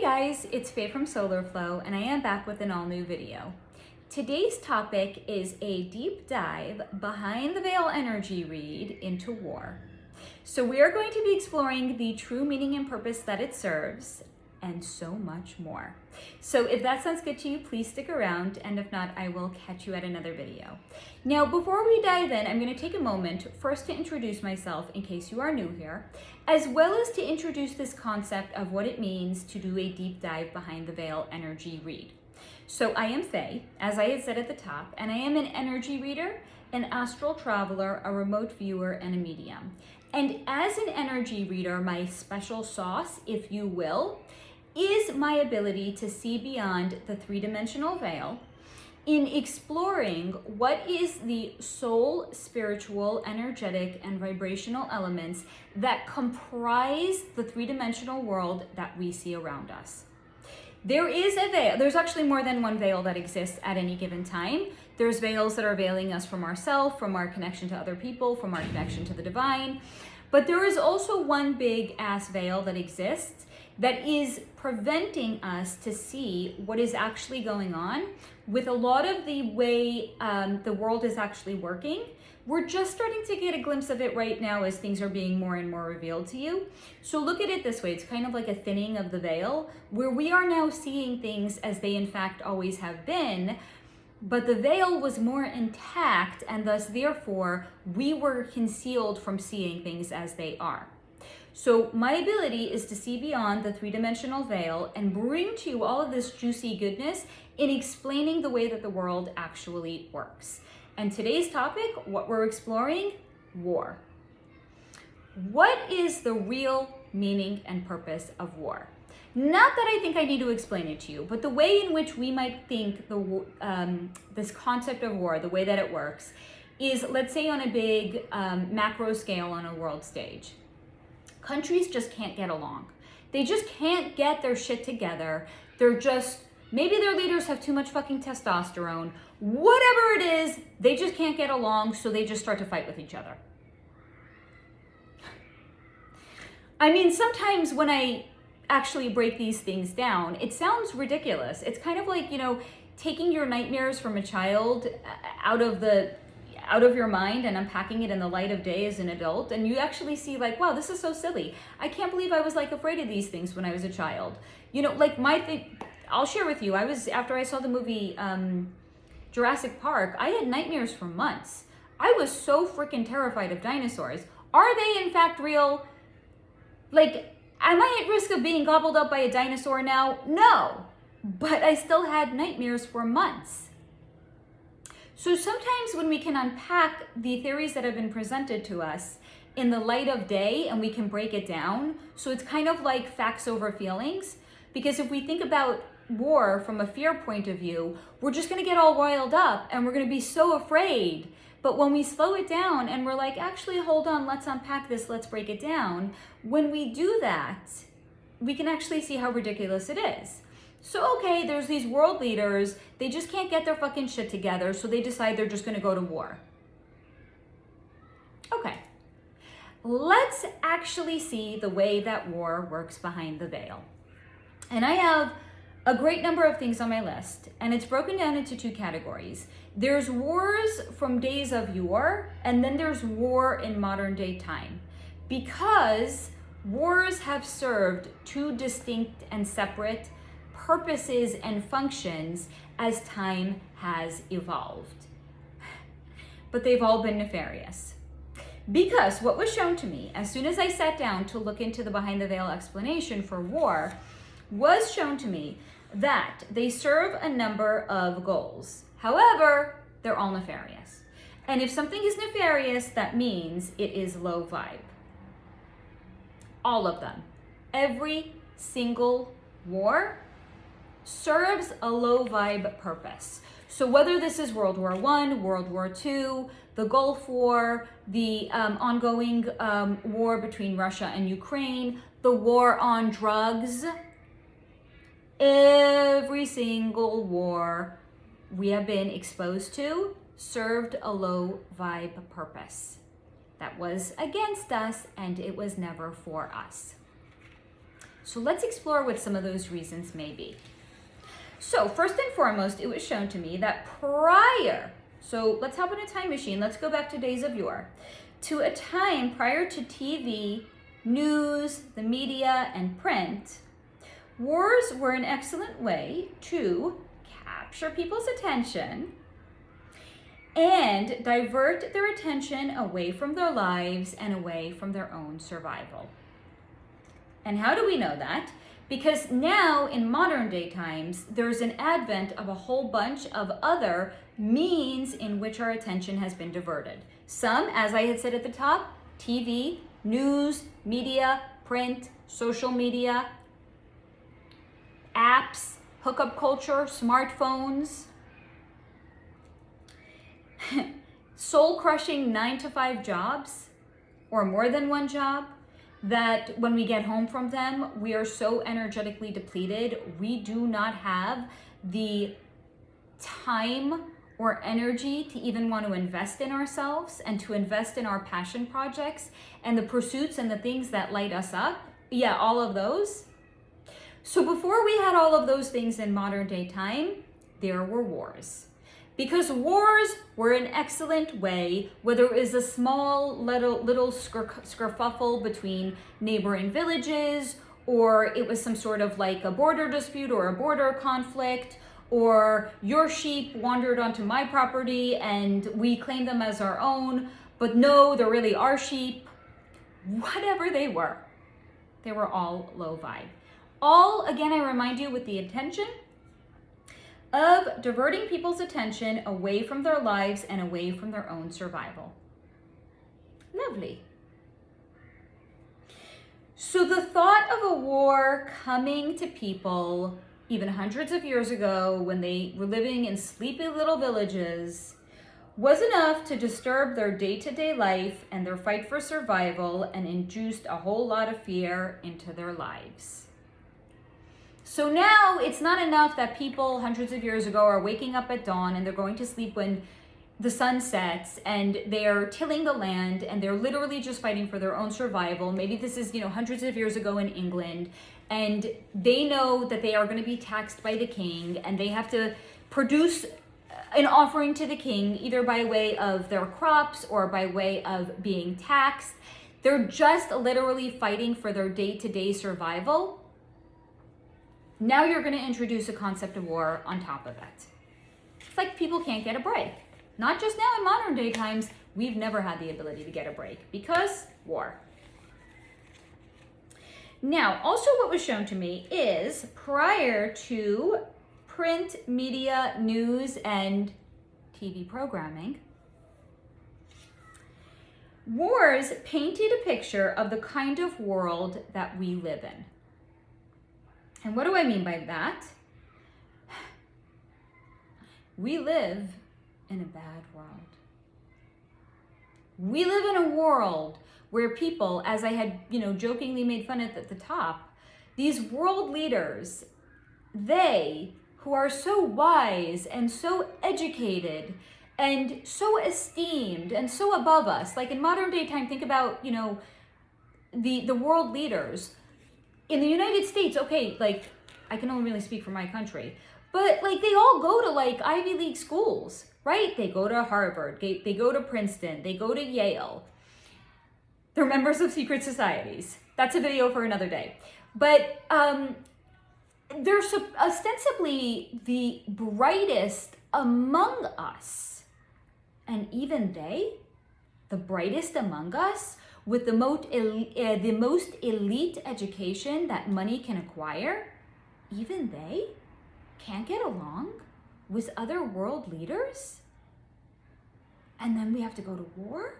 Hey guys, it's Faye from Solar Flow, and I am back with an all new video. Today's topic is a deep dive behind the veil energy read into war. So we are going to be exploring the true meaning and purpose that it serves, and so much more. So if that sounds good to you, please stick around, and if not, I will catch you at another video. Now, before we dive in, I'm going to take a moment first to introduce myself in case you are new here, as well as to introduce this concept of what it means to do a deep dive behind the veil energy read. So I am Faye, as I had said at the top, and I am an energy reader, an astral traveler, a remote viewer, and a medium. And as an energy reader, my special sauce, if you will, is my ability to see beyond the three-dimensional veil in exploring what is the soul, spiritual, energetic, and vibrational elements that comprise the three-dimensional world that we see around us. There is a veil. There's actually more than one veil that exists at any given time. There's veils that are veiling us from ourselves, from our connection to other people, from our connection to the divine. But there is also one big ass veil that exists that is preventing us to see what is actually going on with a lot of the way the world is actually working. We're just starting to get a glimpse of it right now as things are being more and more revealed to you. So look at it this way. It's kind of like a thinning of the veil where we are now seeing things as they in fact always have been, but the veil was more intact, and thus therefore we were concealed from seeing things as they are. So my ability is to see beyond the three-dimensional veil and bring to you all of this juicy goodness in explaining the way that the world actually works. And today's topic, what we're exploring, war. What is the real meaning and purpose of war? Not that I think I need to explain it to you, but the way in which we might think this concept of war, the way that it works, is, let's say, on a big macro scale on a world stage. Countries just can't get along. They just can't get their shit together. Maybe their leaders have too much fucking testosterone. Whatever it is, they just can't get along, so they just start to fight with each other. I mean, sometimes when I actually break these things down, it sounds ridiculous. It's kind of like, taking your nightmares from a child out of your mind and unpacking it in the light of day as an adult, and you actually see like, wow, this is so silly. I can't believe I was like afraid of these things when I was a child. I'll share with you, after I saw the movie Jurassic Park, I had nightmares for months. I was so freaking terrified of dinosaurs. Are they in fact real? Am I at risk of being gobbled up by a dinosaur now? No, but I still had nightmares for months. So sometimes when we can unpack the theories that have been presented to us in the light of day and we can break it down, so it's kind of like facts over feelings, because if we think about war from a fear point of view, we're just gonna get all riled up and we're gonna be so afraid. But when we slow it down and we're like, actually, hold on, let's unpack this, let's break it down. When we do that, we can actually see how ridiculous it is. So, okay, there's these world leaders, they just can't get their fucking shit together, so they decide they're just gonna go to war. Okay, let's actually see the way that war works behind the veil. And I have a great number of things on my list, and it's broken down into two categories. There's wars from days of yore, and then there's war in modern day time. Because wars have served two distinct and separate purposes and functions as time has evolved. But they've all been nefarious. Because what was shown to me, as soon as I sat down to look into the behind the veil explanation for war, was shown to me that they serve a number of goals. However, they're all nefarious. And if something is nefarious, that means it is low vibe. All of them. Every single war serves a low vibe purpose. So whether this is World War I, World War II, the Gulf War, the ongoing war between Russia and Ukraine, the war on drugs, every single war we have been exposed to served a low vibe purpose. that was against us, and it was never for us. So let's explore what some of those reasons may be. So first and foremost, it was shown to me that so let's hop in a time machine. Let's go back to days of yore, to a time prior to TV, news, the media, and print. Wars were an excellent way to capture people's attention and divert their attention away from their lives and away from their own survival. And how do we know that? Because now in modern day times, there's an advent of a whole bunch of other means in which our attention has been diverted. Some, as I had said at the top, TV, news, media, print, social media, apps, hookup culture, smartphones, soul-crushing 9-to-5 jobs, or more than one job, that when we get home from them, we are so energetically depleted, we do not have the time or energy to even want to invest in ourselves and to invest in our passion projects and the pursuits and the things that light us up. Yeah, all of those. So before we had all of those things in modern day time, there were wars. Because wars were an excellent way, whether it was a small little skerfuffle between neighboring villages, or it was some sort of like a border dispute or a border conflict, or your sheep wandered onto my property and we claimed them as our own, but no, they're really our sheep. Whatever they were all low vibe. All, again, I remind you, with the intention of diverting people's attention away from their lives and away from their own survival. Lovely. So the thought of a war coming to people even hundreds of years ago when they were living in sleepy little villages was enough to disturb their day-to-day life and their fight for survival and induced a whole lot of fear into their lives. So now it's not enough that people hundreds of years ago are waking up at dawn and they're going to sleep when the sun sets and they're tilling the land and they're literally just fighting for their own survival. Maybe this is, hundreds of years ago in England, and they know that they are going to be taxed by the king and they have to produce an offering to the king either by way of their crops or by way of being taxed. They're just literally fighting for their day-to-day survival. Now you're going to introduce a concept of war on top of it. It's like people can't get a break. Not just now in modern day times, we've never had the ability to get a break because war. Now, also what was shown to me is prior to print, media, news, and TV programming, wars painted a picture of the kind of world that we live in. And what do I mean by that? We live in a bad world. We live in a world where people, as I had, jokingly made fun at the top, these world leaders, they who are so wise and so educated and so esteemed and so above us, like in modern day time, think about, the world leaders. In the United States, okay, I can only really speak for my country, but they all go to Ivy League schools, right? They go to Harvard, they go to Princeton, they go to Yale. They're members of secret societies. That's a video for another day. But they're ostensibly the brightest among us. And even they, the brightest among us, with the most elite education that money can acquire, even they can't get along with other world leaders? And then we have to go to war?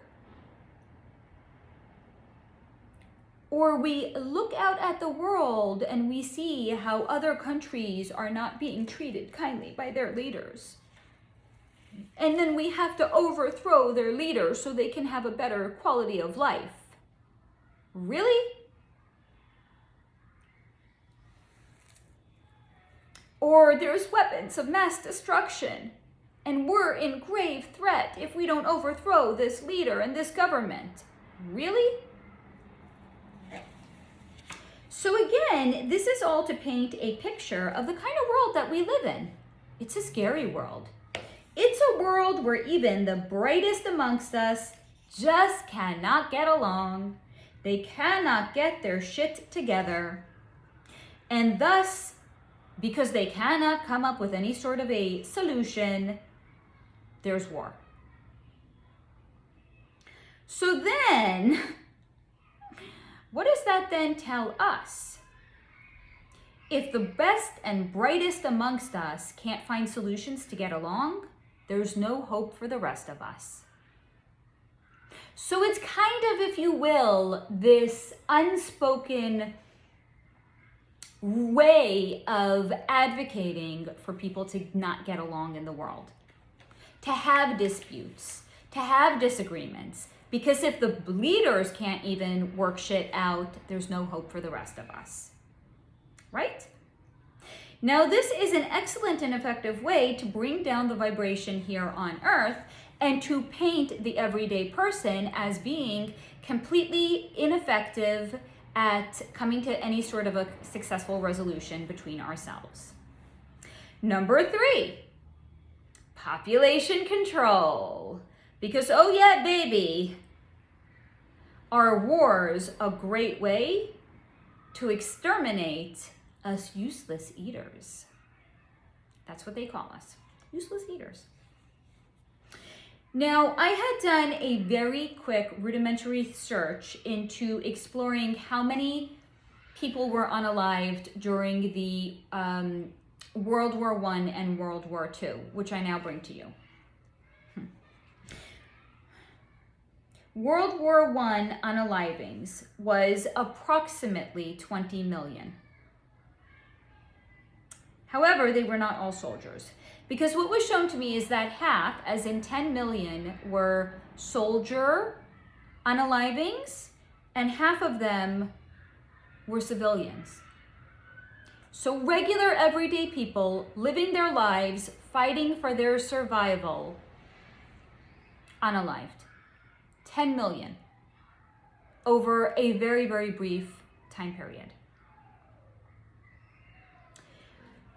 Or we look out at the world and we see how other countries are not being treated kindly by their leaders. And then we have to overthrow their leaders so they can have a better quality of life. Really? Or there's weapons of mass destruction, and we're in grave threat if we don't overthrow this leader and this government. Really? So again, this is all to paint a picture of the kind of world that we live in. It's a scary world. It's a world where even the brightest amongst us just cannot get along. They cannot get their shit together. And thus, because they cannot come up with any sort of a solution, there's war. So then, what does that then tell us? If the best and brightest amongst us can't find solutions to get along, there's no hope for the rest of us. So it's kind of, if you will, this unspoken way of advocating for people to not get along in the world, to have disputes, to have disagreements, because if the leaders can't even work shit out, there's no hope for the rest of us, right? Now, this is an excellent and effective way to bring down the vibration here on Earth and to paint the everyday person as being completely ineffective at coming to any sort of a successful resolution between ourselves. Number 3, population control. Because, oh yeah, baby, are wars a great way to exterminate us useless eaters? That's what they call us, useless eaters. Now, I had done a very quick rudimentary search into exploring how many people were unalived during the World War I and World War II, which I now bring to you. World War I unalivings was approximately 20 million. However, they were not all soldiers. Because what was shown to me is that half, as in 10 million, were soldier unalivings, and half of them were civilians. So regular everyday people living their lives, fighting for their survival, unalived. 10 million over a very, very brief time period.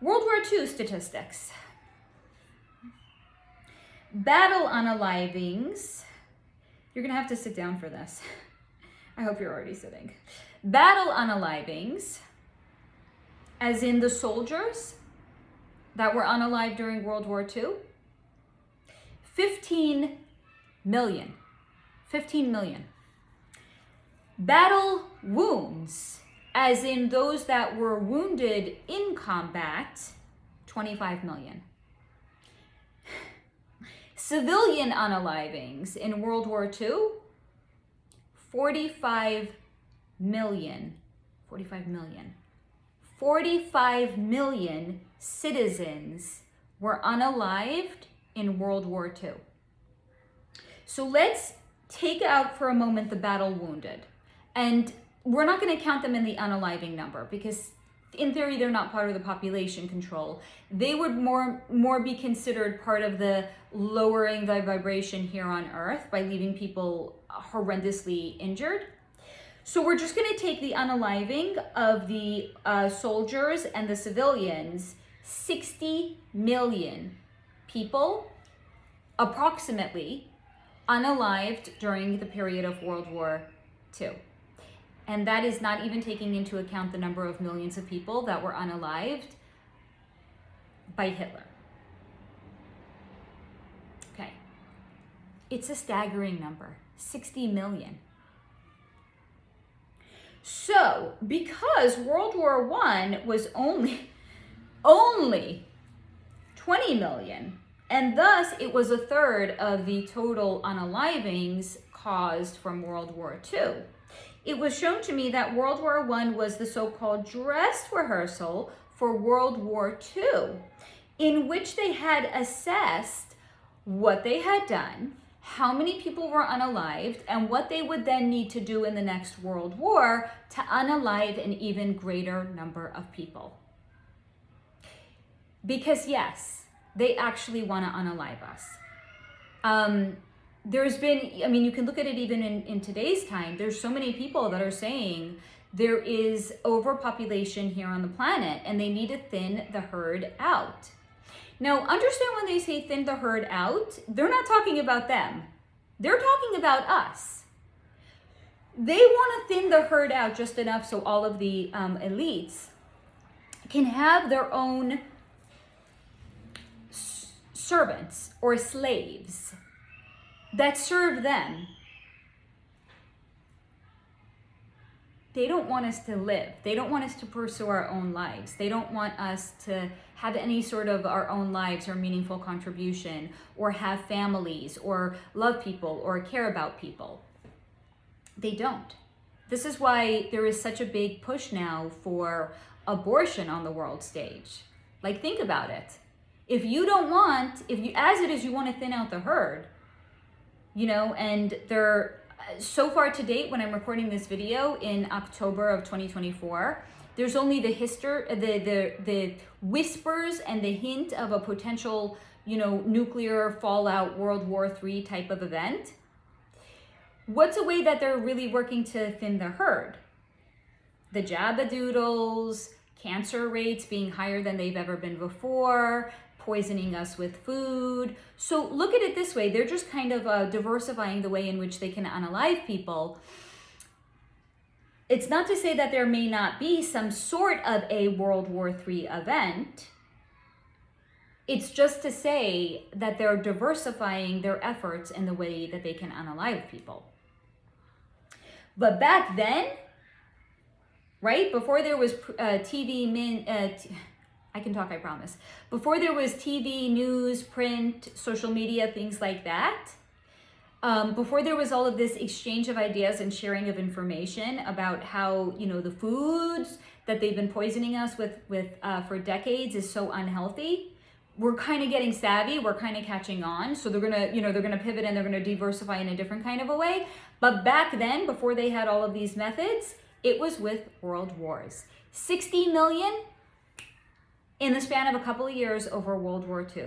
World War II statistics. Battle unalivings. You're gonna have to sit down for this. I hope you're already sitting. Battle unalivings, as in the soldiers that were unalived during World War II, 15 million. 15 million. Battle wounds, as in those that were wounded in combat, 25 million. Civilian unalivings in World War II, 45 million. 45 million. 45 million citizens were unalived in World War II. So let's take out for a moment the battle wounded. And we're not going to count them in the unaliving number because in theory they're not part of the population control. They would more be considered part of the lowering the vibration here on Earth by leaving people horrendously injured. So we're just going to take the unaliving of the soldiers and the civilians, 60 million people approximately unalived during the period of World War II. And that is not even taking into account the number of millions of people that were unalived by Hitler. Okay. It's a staggering number, 60 million. So, because World War I was only 20 million, and thus it was a third of the total unalivings caused from World War II, it was shown to me that World War I was the so-called dress rehearsal for World War II, in which they had assessed what they had done, how many people were unalived, and what they would then need to do in the next World War to unalive an even greater number of people. Because yes, they actually want to unalive us. There's been, I mean, you can look at it even in today's time, there's so many people that are saying there is overpopulation here on the planet and they need to thin the herd out. Now, understand when they say thin the herd out, they're not talking about them. They're talking about us. They want to thin the herd out just enough so all of the elites can have their own servants or slaves that serve them. They don't want us to live. They don't want us to pursue our own lives. They don't want us to have any sort of our own lives or meaningful contribution or have families or love people or care about people. They don't. This is why there is such a big push now for abortion on the world stage. Like, think about it. If you don't want, as it is, you want to thin out the herd, and they're, so far to date, when I'm recording this video in October of 2024, there's only the whispers and the hint of a potential, nuclear fallout, World War III type of event. What's a way that they're really working to thin the herd? The jabadoodles, cancer rates being higher than they've ever been before, poisoning us with food. So look at it this way. They're just kind of diversifying the way in which they can unalive people. It's not to say that there may not be some sort of a World War III event. It's just to say that they're diversifying their efforts in the way that they can unalive people. But back then, right, before there was TV, I can talk, I promise. Before there was TV, news, print, social media, things like that, before there was all of this exchange of ideas and sharing of information about how, the foods that they've been poisoning us with for decades is so unhealthy, we're kind of getting savvy, we're kind of catching on. So they're gonna pivot and they're gonna diversify in a different kind of a way. But back then, before they had all of these methods, it was with world wars. 60 million in the span of a couple of years over World War II.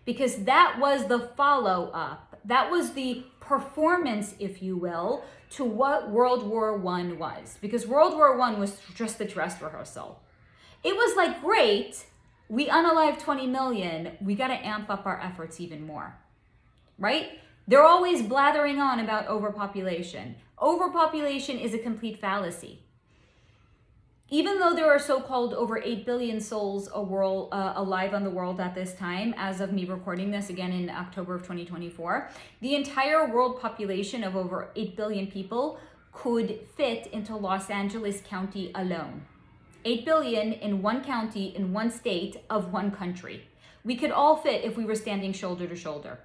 Because that was the follow-up. That was the performance, if you will, to what World War I was. Because World War I was just the dress rehearsal. It was like, great, we unalived 20 million, we gotta amp up our efforts even more, right? They're always blathering on about overpopulation. Overpopulation is a complete fallacy. Even though there are so-called over 8 billion souls alive on the world at this time, as of me recording this again in October of 2024, the entire world population of over 8 billion people could fit into Los Angeles County alone. 8 billion in one county, in one state of one country. We could all fit if we were standing shoulder to shoulder.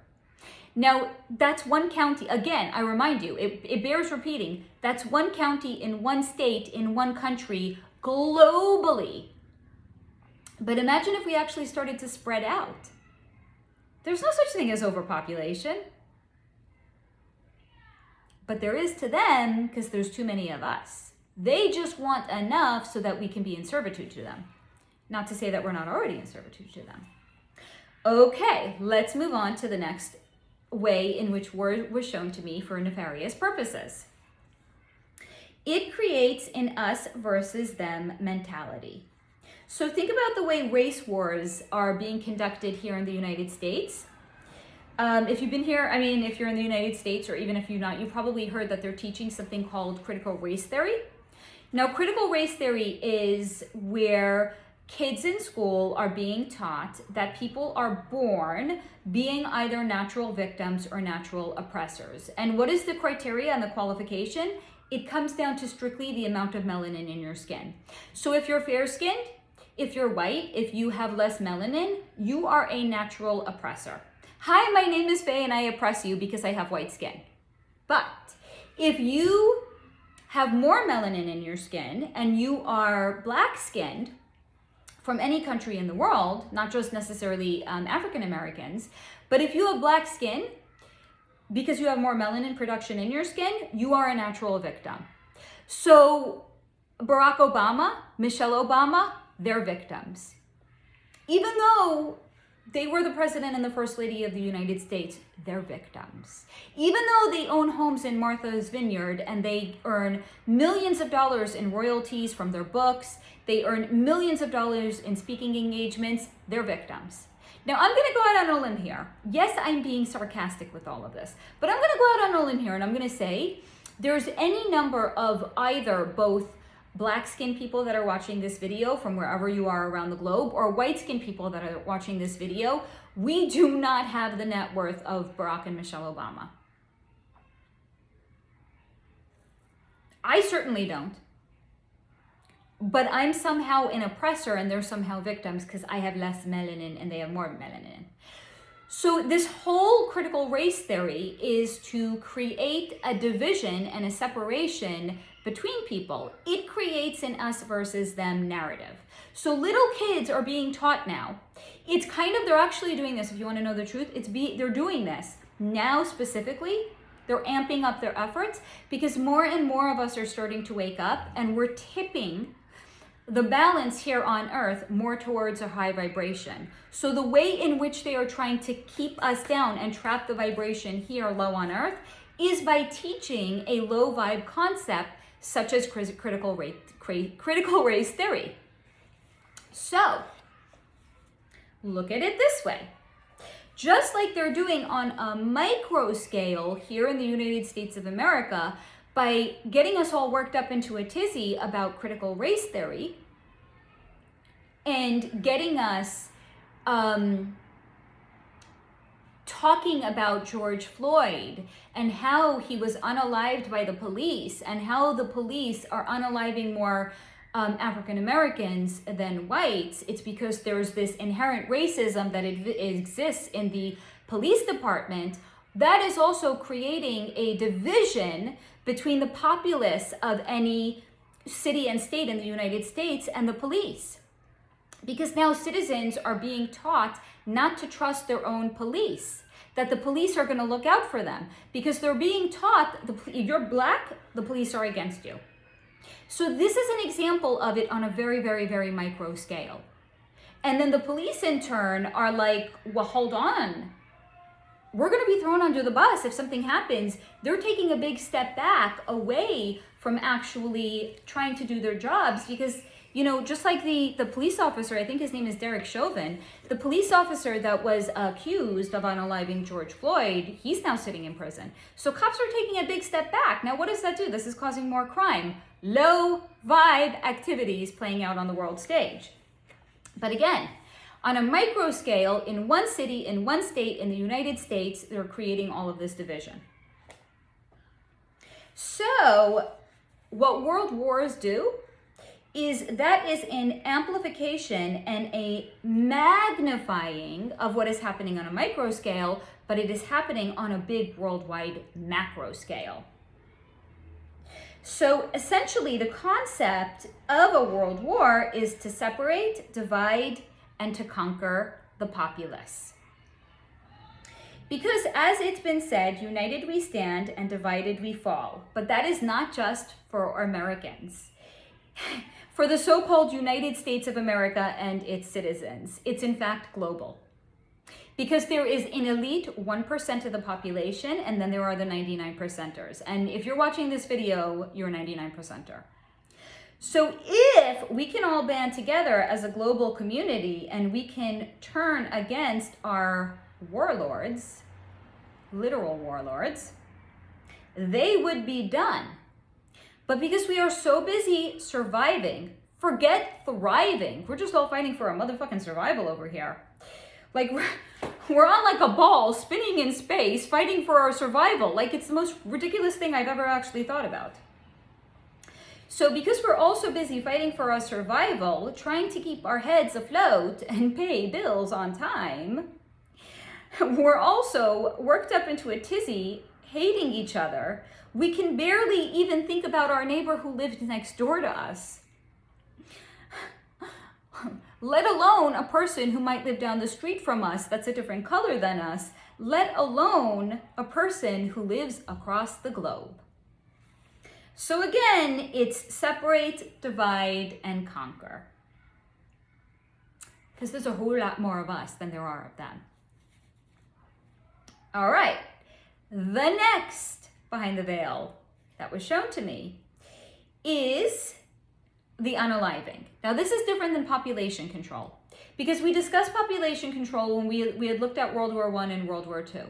Now, that's one county. Again, I remind you, it bears repeating. That's one county in one state, in one country, globally. But imagine if we actually started to spread out. There's no such thing as overpopulation. But there is to them because there's too many of us. They just want enough so that we can be in servitude to them. Not to say that we're not already in servitude to them. Okay, let's move on to the next way in which war was shown to me for nefarious purposes. It creates an us versus them mentality. So think about the way race wars are being conducted here in the United States. If you've been here, if you're in the United States, or even if you're not, you probably heard that they're teaching something called critical race theory. Now, critical race theory is where kids in school are being taught that people are born being either natural victims or natural oppressors. And what is the criteria and the qualification? It comes down to strictly the amount of melanin in your skin. So if you're fair-skinned, if you're white, if you have less melanin, you are a natural oppressor. Hi, my name is Faye and I oppress you because I have white skin. But if you have more melanin in your skin and you are black-skinned from any country in the world, not just necessarily African Americans, but if you have black skin, because you have more melanin production in your skin, you are a natural victim. So Barack Obama, Michelle Obama, they're victims. Even though They were the president and the first lady of the United States. They're victims. Even though they own homes in Martha's Vineyard and they earn millions of dollars in royalties from their books, they earn millions of dollars in speaking engagements, they're victims. Now, I'm going to go out on a limb here. Yes, I'm being sarcastic with all of this, but I'm going to go out on a limb here and I'm going to say there's any number of either both black-skinned people that are watching this video from wherever you are around the globe, or white-skinned people that are watching this video. We do not have the net worth of Barack and Michelle Obama. I certainly don't. But I'm somehow an oppressor and they're somehow victims because I have less melanin and they have more melanin. So this whole critical race theory is to create a division and a separation between people. It creates an us versus them narrative. So little kids are being taught now. It's kind of, they're actually doing this, if you want to know the truth, they're doing this now specifically. They're amping up their efforts because more and more of us are starting to wake up and we're tipping the balance here on earth more towards a high vibration. So the way in which they are trying to keep us down and trap the vibration here low on earth is by teaching a low vibe concept such as critical race theory. So look at it this way. Just like they're doing on a micro scale here in the United States of America, by getting us all worked up into a tizzy about critical race theory and getting us talking about George Floyd and how he was unalived by the police and how the police are unaliving more African Americans than whites. It's because there's this inherent racism that exists in the police department that is also creating a division between the populace of any city and state in the United States and the police. Because now citizens are being taught not to trust their own police, that the police are going to look out for them because they're being taught, if you're black, the police are against you. So this is an example of it on a very, very, very micro scale. And then the police in turn are like, well, hold on. We're going to be thrown under the bus if something happens. They're taking a big step back away from actually trying to do their jobs because, you know, just like the police officer, I think his name is Derek Chauvin, the police officer that was accused of unaliving George Floyd, he's now sitting in prison. So cops are taking a big step back. Now, what does that do? This is causing more crime. Low vibe activities playing out on the world stage. But again, on a micro scale, in one city, in one state, in the United States, they're creating all of this division. So what world wars do is that is an amplification and a magnifying of what is happening on a micro scale, but it is happening on a big worldwide macro scale. So essentially the concept of a world war is to separate, divide, and to conquer the populace. Because as it's been said, united we stand and divided we fall. But that is not just for Americans. For the so-called United States of America and its citizens, it's in fact global. Because there is an elite 1% of the population, and then there are the 99%ers. And if you're watching this video, you're a 99%er. So if we can all band together as a global community and we can turn against our warlords, literal warlords, they would be done. But because we are so busy surviving, forget thriving. We're just all fighting for our motherfucking survival over here. Like we're on like a ball spinning in space, fighting for our survival. Like it's the most ridiculous thing I've ever actually thought about. So because we're all so busy fighting for our survival, trying to keep our heads afloat and pay bills on time, we're also worked up into a tizzy, hating each other. We can barely even think about our neighbor who lives next door to us, let alone a person who might live down the street from us that's a different color than us, let alone a person who lives across the globe. So again, it's separate, divide, and conquer. because there's a whole lot more of us than there are of them. All right, the next behind the veil that was shown to me is the unaliving. Now, this is different than population control, because we discussed population control when we had looked at World War I and World War II.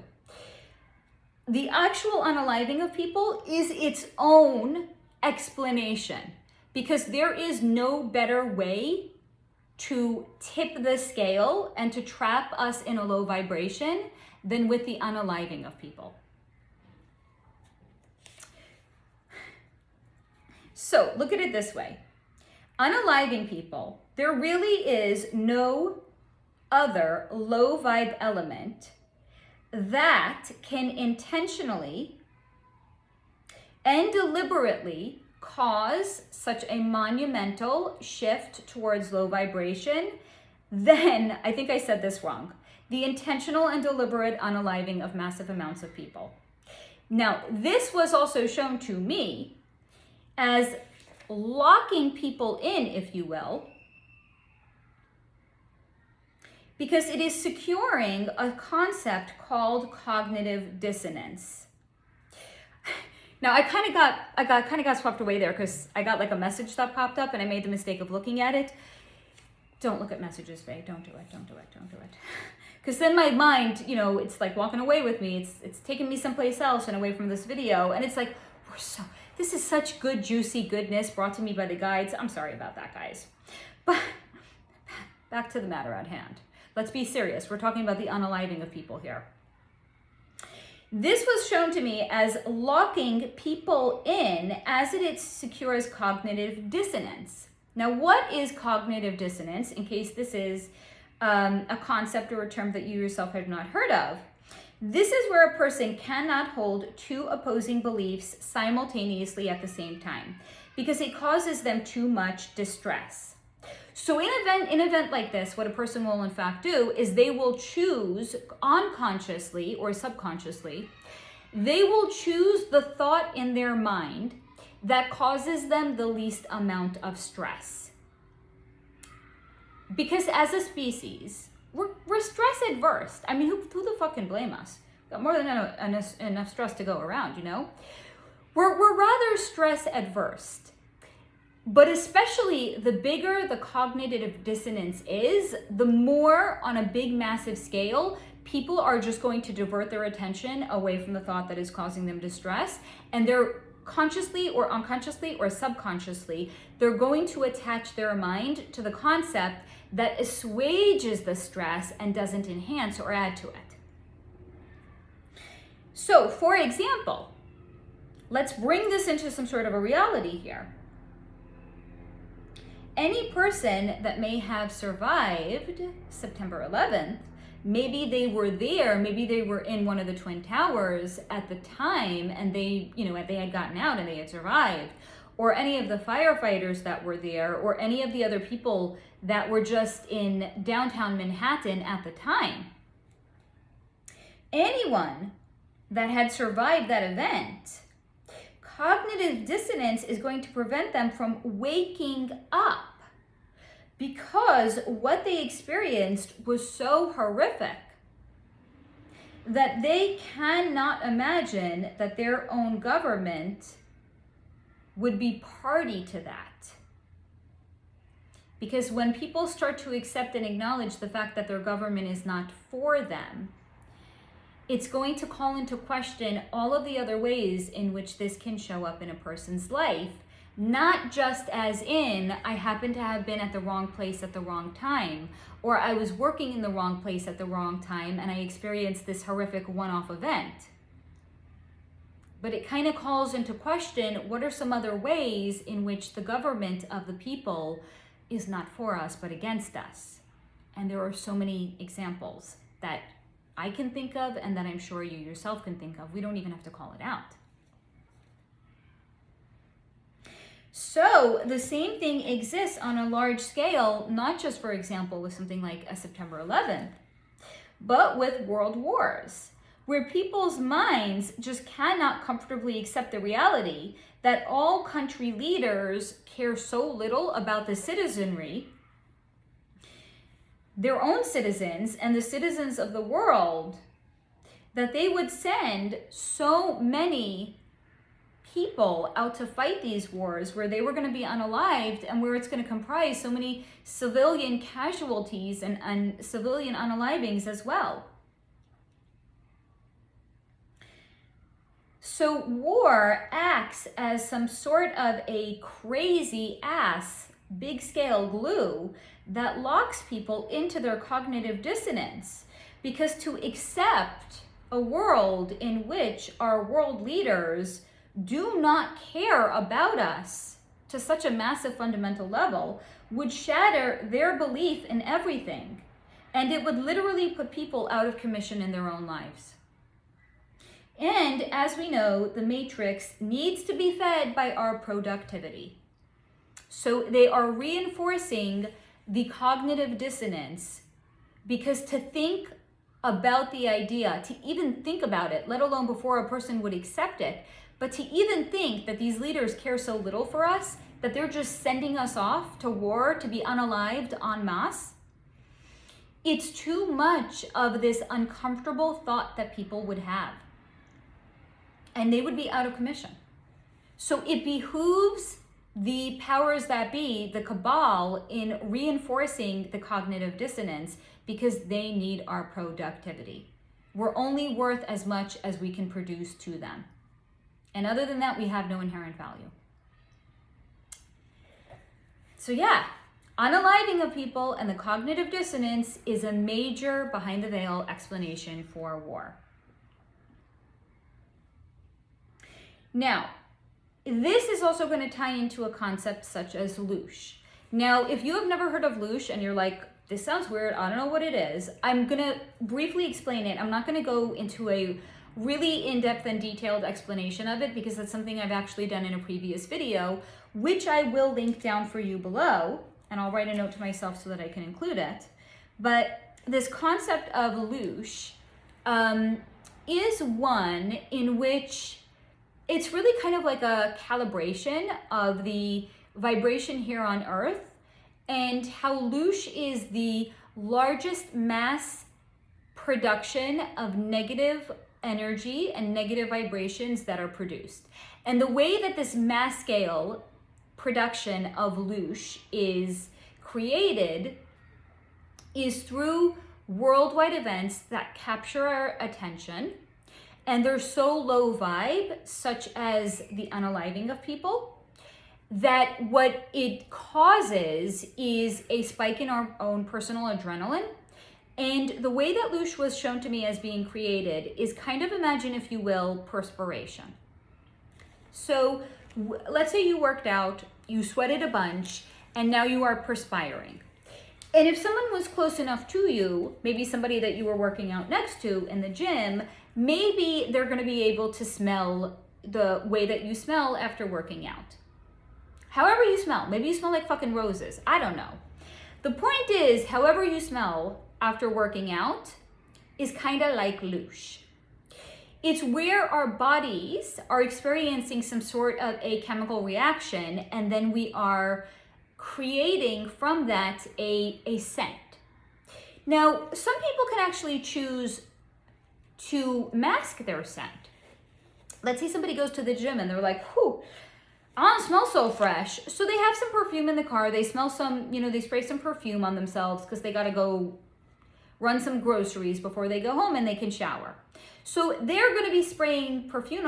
The actual unaliving of people is its own explanation, because there is no better way to tip the scale and to trap us in a low vibration than with the unaliving of people. So look at it this way. Unaliving people, there really is no other low vibe element that can intentionally and deliberately cause such a monumental shift towards low vibration then, I think I said this wrong, the intentional and deliberate unaliving of massive amounts of people. Now, this was also shown to me as locking people in, if you will, because it is securing a concept called cognitive dissonance. Now, I kind of got swept away there because I got like a message that popped up and I made the mistake of looking at it. Don't look at messages, Faye. Don't do it. Don't do it. Don't do it. Because then my mind, it's like walking away with me. It's taking me someplace else and away from this video. And it's like, this is such good, juicy goodness brought to me by the guides. I'm sorry about that, guys. But back to the matter at hand. Let's be serious. We're talking about the unaliving of people here. This was shown to me as locking people in as it secures cognitive dissonance. Now, what is cognitive dissonance, in case this is a concept or a term that you yourself have not heard of? This is where a person cannot hold two opposing beliefs simultaneously at the same time because it causes them too much distress. So in an event like this, what a person will in fact do is they will choose unconsciously or subconsciously, they will choose the thought in their mind that causes them the least amount of stress. Because as a species, we're stress adverse. I mean, who the fuck can blame us? Got more than enough stress to go around, We're rather stress adverse. But especially the bigger the cognitive dissonance is, the more on a big, massive scale, people are just going to divert their attention away from the thought that is causing them distress. And they're consciously or unconsciously or subconsciously, they're going to attach their mind to the concept that assuages the stress and doesn't enhance or add to it. So, for example, let's bring this into some sort of a reality here. Any person that may have survived September 11th, maybe they were there, maybe they were in one of the Twin Towers at the time and they had gotten out and they had survived, or any of the firefighters that were there, or any of the other people that were just in downtown Manhattan at the time. Anyone that had survived that event, cognitive dissonance is going to prevent them from waking up because what they experienced was so horrific that they cannot imagine that their own government would be party to that. Because when people start to accept and acknowledge the fact that their government is not for them, it's going to call into question all of the other ways in which this can show up in a person's life, not just as in, I happen to have been at the wrong place at the wrong time, or I was working in the wrong place at the wrong time and I experienced this horrific one-off event. But it kind of calls into question, what are some other ways in which the government of the people is not for us, but against us? And there are so many examples that I can think of and that I'm sure you yourself can think of. We don't even have to call it out. So the same thing exists on a large scale, not just, for example, with something like a September 11th, but with world wars, where people's minds just cannot comfortably accept the reality that all country leaders care so little about the citizenry their own citizens and the citizens of the world, that they would send so many people out to fight these wars where they were going to be unalived and where it's going to comprise so many civilian casualties and civilian unalivings as well. So war acts as some sort of a crazy ass big scale glue that locks people into their cognitive dissonance, because to accept a world in which our world leaders do not care about us to such a massive fundamental level would shatter their belief in everything, and it would literally put people out of commission in their own lives. And as we know, the matrix needs to be fed by our productivity. So they are reinforcing the cognitive dissonance, because to think about the idea, to even think about it, let alone before a person would accept it, but to even think that these leaders care so little for us, that they're just sending us off to war to be unalived en masse, it's too much of this uncomfortable thought that people would have. And they would be out of commission. So it behooves the powers that be, the cabal, in reinforcing the cognitive dissonance, because they need our productivity. We're only worth as much as we can produce to them. And other than that, we have no inherent value. So yeah, unaliving of people and the cognitive dissonance is a major behind the veil explanation for war. Now, this is also going to tie into a concept such as loosh. Now, if you have never heard of loosh and you're like, this sounds weird, I don't know what it is, I'm going to briefly explain it. I'm not going to go into a really in-depth and detailed explanation of it, because that's something I've actually done in a previous video, which I will link down for you below, and I'll write a note to myself so that I can include it. But this concept of loosh is one in which it's really kind of like a calibration of the vibration here on Earth, and how loosh is the largest mass production of negative energy and negative vibrations that are produced. And the way that this mass scale production of loosh is created is through worldwide events that capture our attention, and they're so low vibe, such as the unaliving of people, that what it causes is a spike in our own personal adrenaline. And the way that loosh was shown to me as being created is kind of, imagine, if you will, perspiration. So let's say you worked out, you sweated a bunch, and now you are perspiring. And if someone was close enough to you, maybe somebody that you were working out next to in the gym, maybe they're going to be able to smell the way that you smell after working out. However you smell, maybe you smell like fucking roses, I don't know. The point is, however you smell after working out is kind of like loosh. It's where our bodies are experiencing some sort of a chemical reaction, and then we are creating from that a scent. Now, some people can actually choose to mask their scent. Let's say somebody goes to the gym and they're like, whew, I don't smell so fresh. So they have some perfume in the car. They smell some, they spray some perfume on themselves because they got to go run some groceries before they go home and they can shower. So they're going to be spraying perfume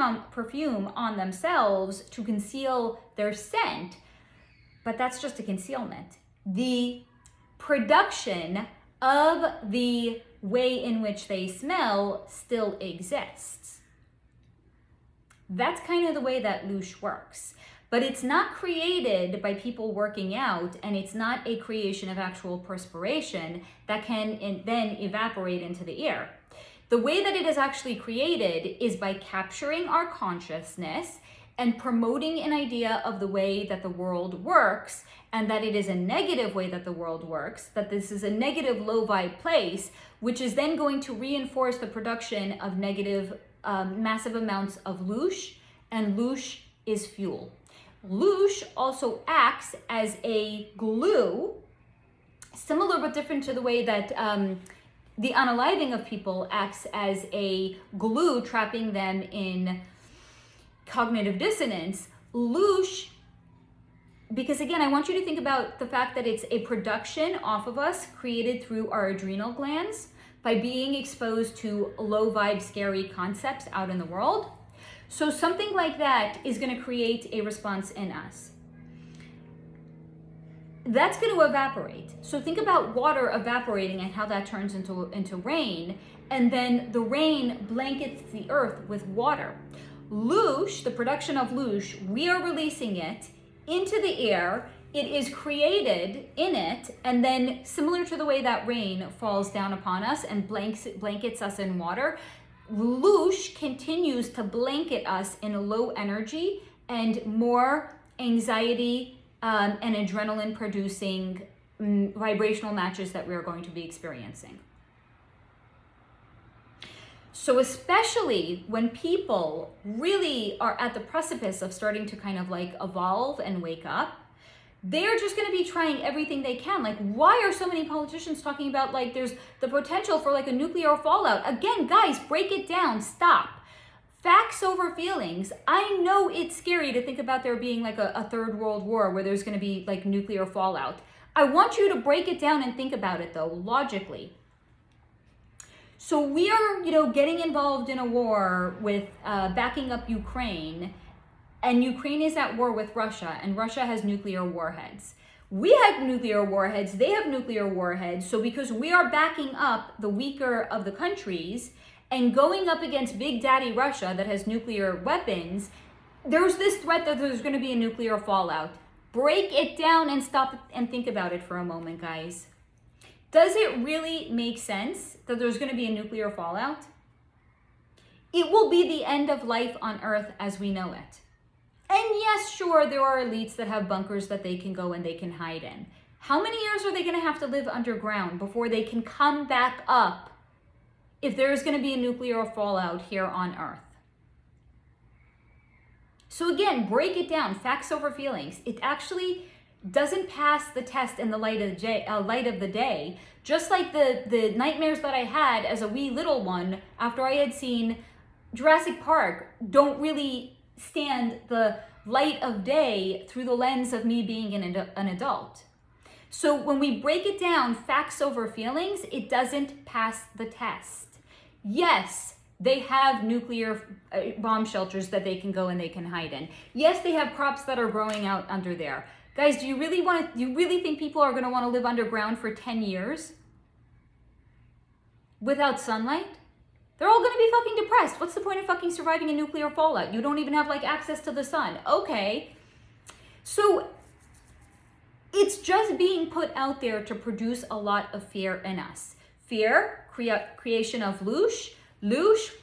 on themselves to conceal their scent, but that's just a concealment. The production of the way in which they smell still exists. That's kind of the way that loosh works. But it's not created by people working out, and it's not a creation of actual perspiration that can then evaporate into the air. The way that it is actually created is by capturing our consciousness and promoting an idea of the way that the world works, and that it is a negative way that the world works, that this is a negative low vibe place, which is then going to reinforce the production of negative massive amounts of loosh, and loosh is fuel. Loosh also acts as a glue, similar but different to the way that the unaliving of people acts as a glue, trapping them in cognitive dissonance. Loosh, because again, I want you to think about the fact that it's a production off of us created through our adrenal glands by being exposed to low vibe, scary concepts out in the world. So something like that is going to create a response in us. That's going to evaporate. So think about water evaporating and how that turns into rain, and then the rain blankets the earth with water. Loosh, the production of loosh, we are releasing it into the air. It is created in it, and then similar to the way that rain falls down upon us and blankets us in water, loosh continues to blanket us in a low energy and more anxiety and adrenaline producing vibrational matches that we're going to be experiencing. So especially when people really are at the precipice of starting to kind of like evolve and wake up, they're just going to be trying everything they can. Like, why are so many politicians talking about like there's the potential for like a nuclear fallout? Again, guys, break it down. Stop. Facts over feelings. I know it's scary to think about there being like a third world war where there's going to be like nuclear fallout. I want you to break it down and think about it though, logically. So we are, getting involved in a war with backing up Ukraine, and Ukraine is at war with Russia, and Russia has nuclear warheads. We have nuclear warheads, they have nuclear warheads. So because we are backing up the weaker of the countries and going up against Big Daddy Russia that has nuclear weapons, there's this threat that there's going to be a nuclear fallout. Break it down and stop and think about it for a moment, guys. Does it really make sense that there's going to be a nuclear fallout? It will be the end of life on Earth as we know it. And yes, sure, there are elites that have bunkers that they can go and they can hide in. How many years are they going to have to live underground before they can come back up if there's going to be a nuclear fallout here on Earth? So again, break it down, facts over feelings. It actually doesn't pass the test in the light of the day, just like the nightmares that I had as a wee little one after I had seen Jurassic Park don't really stand the light of day through the lens of me being an adult. So when we break it down, facts over feelings, it doesn't pass the test. Yes, they have nuclear bomb shelters that they can go and they can hide in. Yes, they have crops that are growing out under there. Guys, do you really think people are going to want to live underground for 10 years without sunlight? They're all going to be fucking depressed. What's the point of fucking surviving a nuclear fallout? You don't even have like access to the sun. Okay. So it's just being put out there to produce a lot of fear in us. Fear, creation of loosh,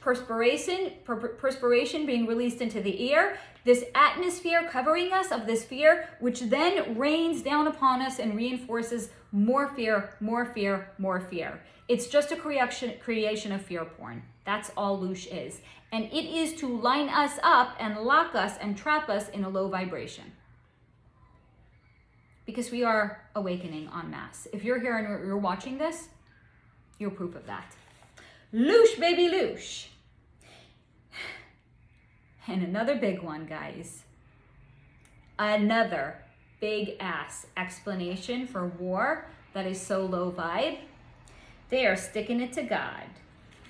perspiration being released into the air, this atmosphere covering us of this fear, which then rains down upon us and reinforces more fear, more fear, more fear. It's just a creation of fear porn. That's all loosh is. And it is to line us up and lock us and trap us in a low vibration. Because we are awakening en masse. If you're here and you're watching this, you're proof of that. Loosh, baby, loosh. And another big one, guys. Another big ass explanation for war that is so low vibe. They are sticking it to God.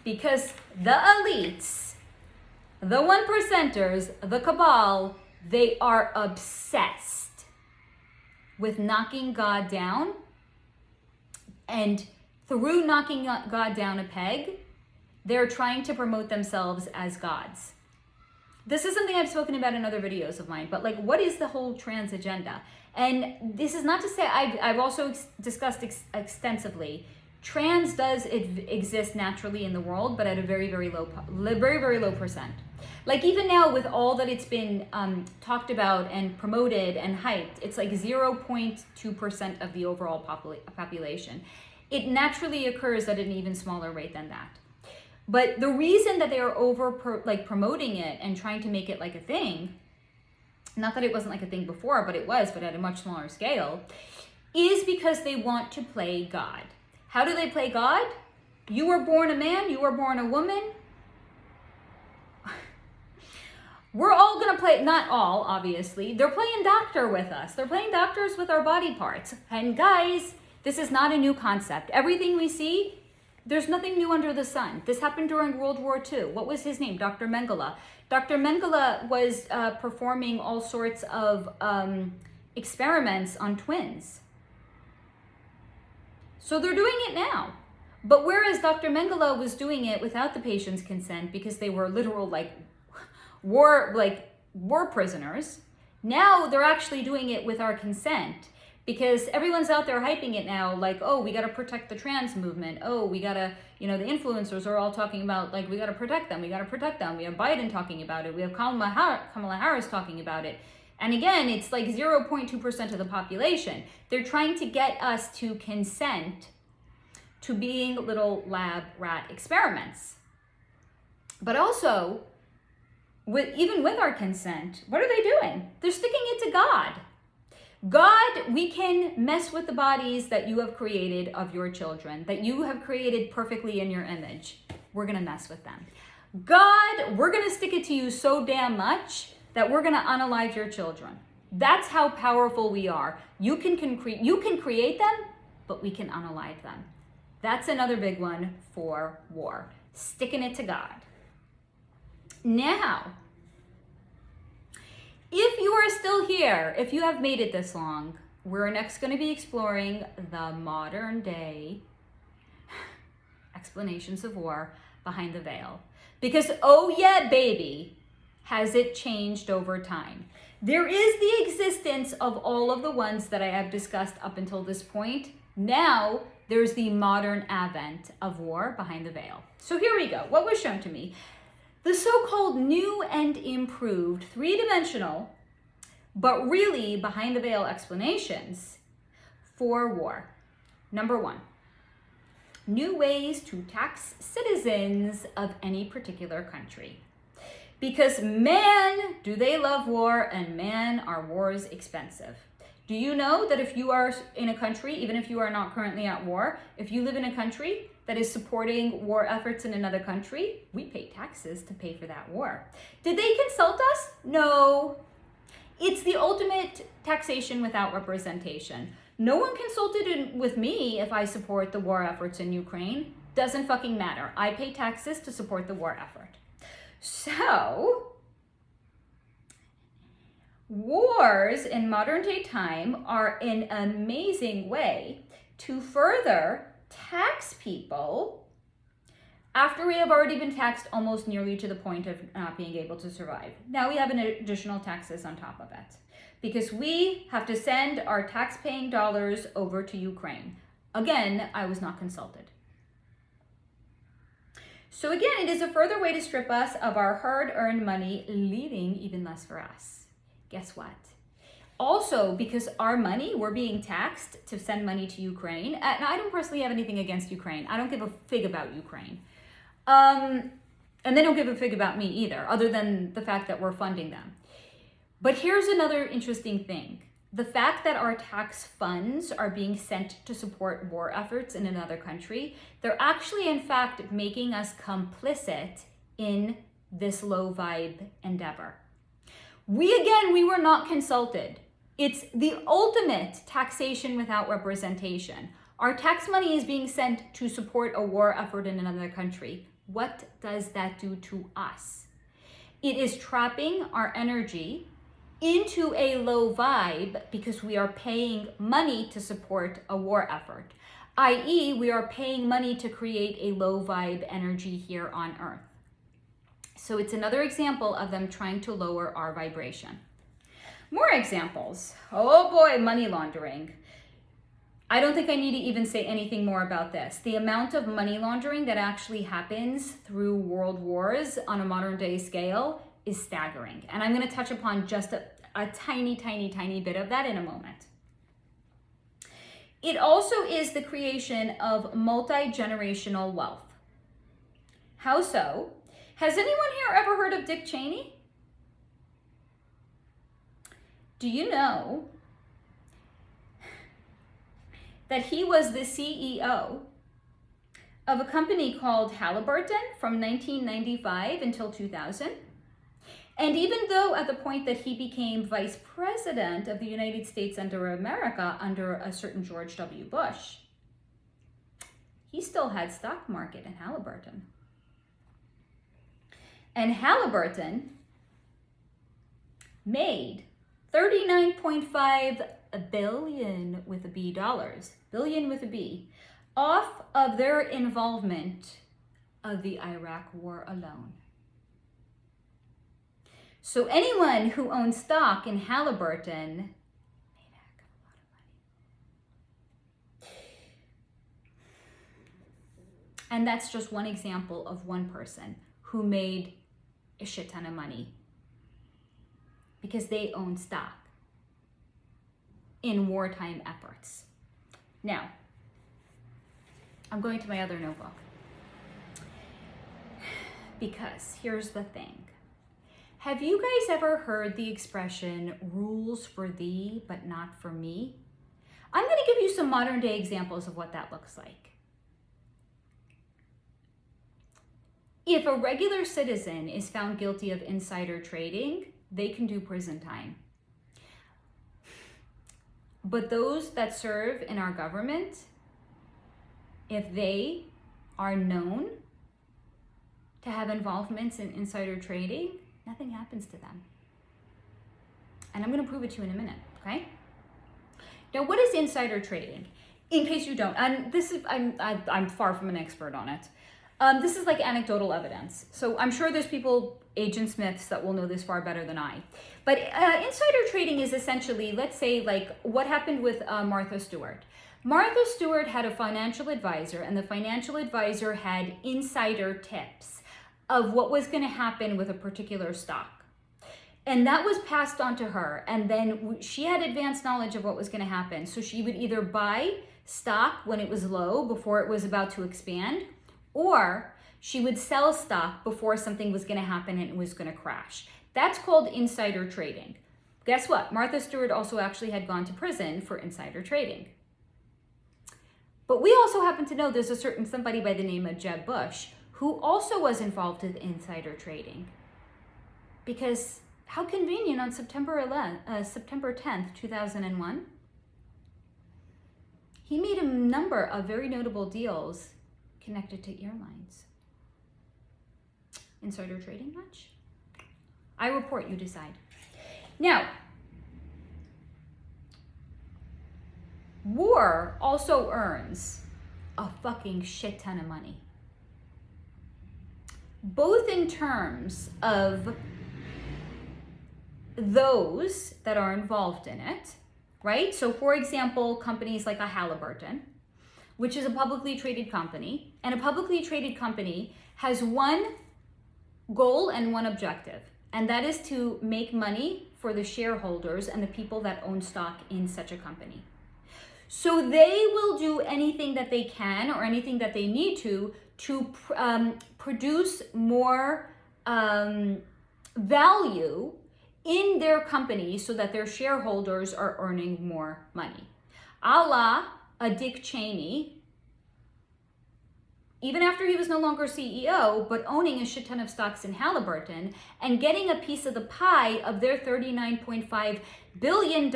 Because the elites, the 1%ers, the cabal, they are obsessed with knocking God down. And through knocking God down a peg, they're trying to promote themselves as gods. This is something I've spoken about in other videos of mine, but like, what is the whole trans agenda? And this is not to say, I've also discussed extensively, trans does exist naturally in the world, but at a very, very low percent. Like even now with all that it's been talked about and promoted and hyped, it's like 0.2% of the overall population. It naturally occurs at an even smaller rate than that. But the reason that they are promoting it and trying to make it like a thing, not that it wasn't like a thing before, but it was, but at a much smaller scale, is because they want to play God. How do they play God? You were born a man, you were born a woman. We're all gonna play, not all, obviously. They're playing doctor with us. They're playing doctors with our body parts. And guys, this is not a new concept. Everything we see, there's nothing new under the sun. This happened during World War II. What was his name? Dr. Mengele. Dr. Mengele was performing all sorts of experiments on twins. So they're doing it now. But whereas Dr. Mengele was doing it without the patient's consent because they were literal war prisoners, now they're actually doing it with our consent because everyone's out there hyping it now like, oh, we got to protect the trans movement. Oh, we got to, the influencers are all talking about like, we got to protect them. We got to protect them. We have Biden talking about it. We have Kamala Harris talking about it. And again, it's like 0.2% of the population. They're trying to get us to consent to being little lab rat experiments. But also, even with our consent, what are they doing? They're sticking it to God. God, we can mess with the bodies that you have created of your children, that you have created perfectly in your image. We're going to mess with them. God, we're going to stick it to you so damn much that we're going to unalive your children. That's how powerful we are. You can create them, but we can unalive them. That's another big one for war. Sticking it to God. Now, if you are still here, if you have made it this long, we're next going to be exploring the modern day explanations of war behind the veil. Because, oh yeah, baby, has it changed over time. There is the existence of all of the ones that I have discussed up until this point. Now, there's the modern advent of war behind the veil. So here we go. What was shown to me? The so-called new and improved three-dimensional, but really behind the veil explanations for war. Number one, new ways to tax citizens of any particular country. Because man, do they love war, and man, are wars expensive. Do you know that if you are in a country, even if you are not currently at war, if you live in a country that is supporting war efforts in another country, we pay taxes to pay for that war. Did they consult us? No. It's the ultimate taxation without representation. No one consulted with me if I support the war efforts in Ukraine. Doesn't fucking matter. I pay taxes to support the war effort. So, wars in modern day time are an amazing way to further tax people after we have already been taxed almost nearly to the point of not being able to survive. Now we have an additional taxes on top of it because we have to send our tax-paying dollars over to Ukraine. Again, I was not consulted. So again, it is a further way to strip us of our hard-earned money, leaving even less for us. Guess what? Also, because our money, we're being taxed to send money to Ukraine. And I don't personally have anything against Ukraine. I don't give a fig about Ukraine. And they don't give a fig about me either, other than the fact that we're funding them. But here's another interesting thing. The fact that our tax funds are being sent to support war efforts in another country, they're actually, in fact, making us complicit in this low vibe endeavor. We were not consulted. It's the ultimate taxation without representation. Our tax money is being sent to support a war effort in another country. What does that do to us? It is trapping our energy into a low vibe because we are paying money to support a war effort, i.e. we are paying money to create a low vibe energy here on Earth. So it's another example of them trying to lower our vibration. More examples. Oh boy, money laundering. I don't think I need to even say anything more about this. The amount of money laundering that actually happens through world wars on a modern day scale is staggering. And I'm going to touch upon just a tiny bit of that in a moment. It also is the creation of multi-generational wealth. How so? Has anyone here ever heard of Dick Cheney? Do you know that he was the CEO of a company called Halliburton from 1995 until 2000. And even though at the point that he became vice president of the United States under America under a certain George W. Bush, he still had stock market in Halliburton. And Halliburton made 39.5 billion with a B dollars, billion with a B, off of their involvement of the Iraq War alone. So anyone who owns stock in Halliburton made a heck of a lot of money. And that's just one example of one person who made a shit ton of money because they own stock in wartime efforts. Now, I'm going to my other notebook because here's the thing. Have you guys ever heard the expression, rules for thee, but not for me? I'm going to give you some modern day examples of what that looks like. If a regular citizen is found guilty of insider trading, they can do prison time. But those that serve in our government, if they are known to have involvements in insider trading, nothing happens to them. And I'm going to prove it to you in a minute, okay? Now, what is insider trading? In case you don't, and this is I'm far from an expert on it. This is like anecdotal evidence. So I'm sure there's people, Agent Smiths, that will know this far better than I. But insider trading is essentially, let's say, like what happened with Martha Stewart. Martha Stewart had a financial advisor, and the financial advisor had insider tips of what was going to happen with a particular stock. And that was passed on to her. And then she had advanced knowledge of what was going to happen. So she would either buy stock when it was low before it was about to expand, or she would sell stock before something was going to happen and it was going to crash. That's called insider trading. Guess what? Martha Stewart also actually had gone to prison for insider trading. But we also happen to know there's a certain somebody by the name of Jeb Bush who also was involved in insider trading. Because how convenient, on September 10th, 2001, he made a number of very notable deals connected to airlines. Insider trading much? I report, you decide. Now, war also earns a fucking shit ton of money. Both in terms of those that are involved in it, right? So for example, companies like a Halliburton, which is a publicly traded company, and a publicly traded company has one goal and one objective, and that is to make money for the shareholders and the people that own stock in such a company. So they will do anything that they can or anything that they need to produce more value in their company so that their shareholders are earning more money. A la a Dick Cheney, even after he was no longer CEO, but owning a shit ton of stocks in Halliburton and getting a piece of the pie of their $39.5 billion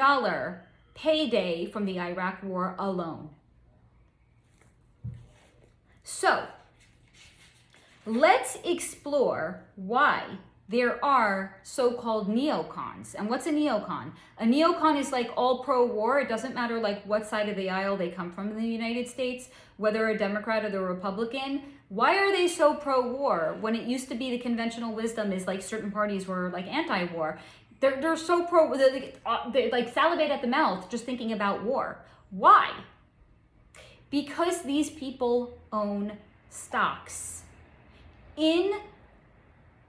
payday from the Iraq War alone. So, let's explore why there are so-called neocons. And what's a neocon? A neocon is like all pro-war. It doesn't matter like what side of the aisle they come from in the United States, whether a Democrat or the Republican. Why are they so pro-war when it used to be the conventional wisdom is like certain parties were like anti-war? They're so pro, they like salivate at the mouth just thinking about war. Why? Because these people own stocks in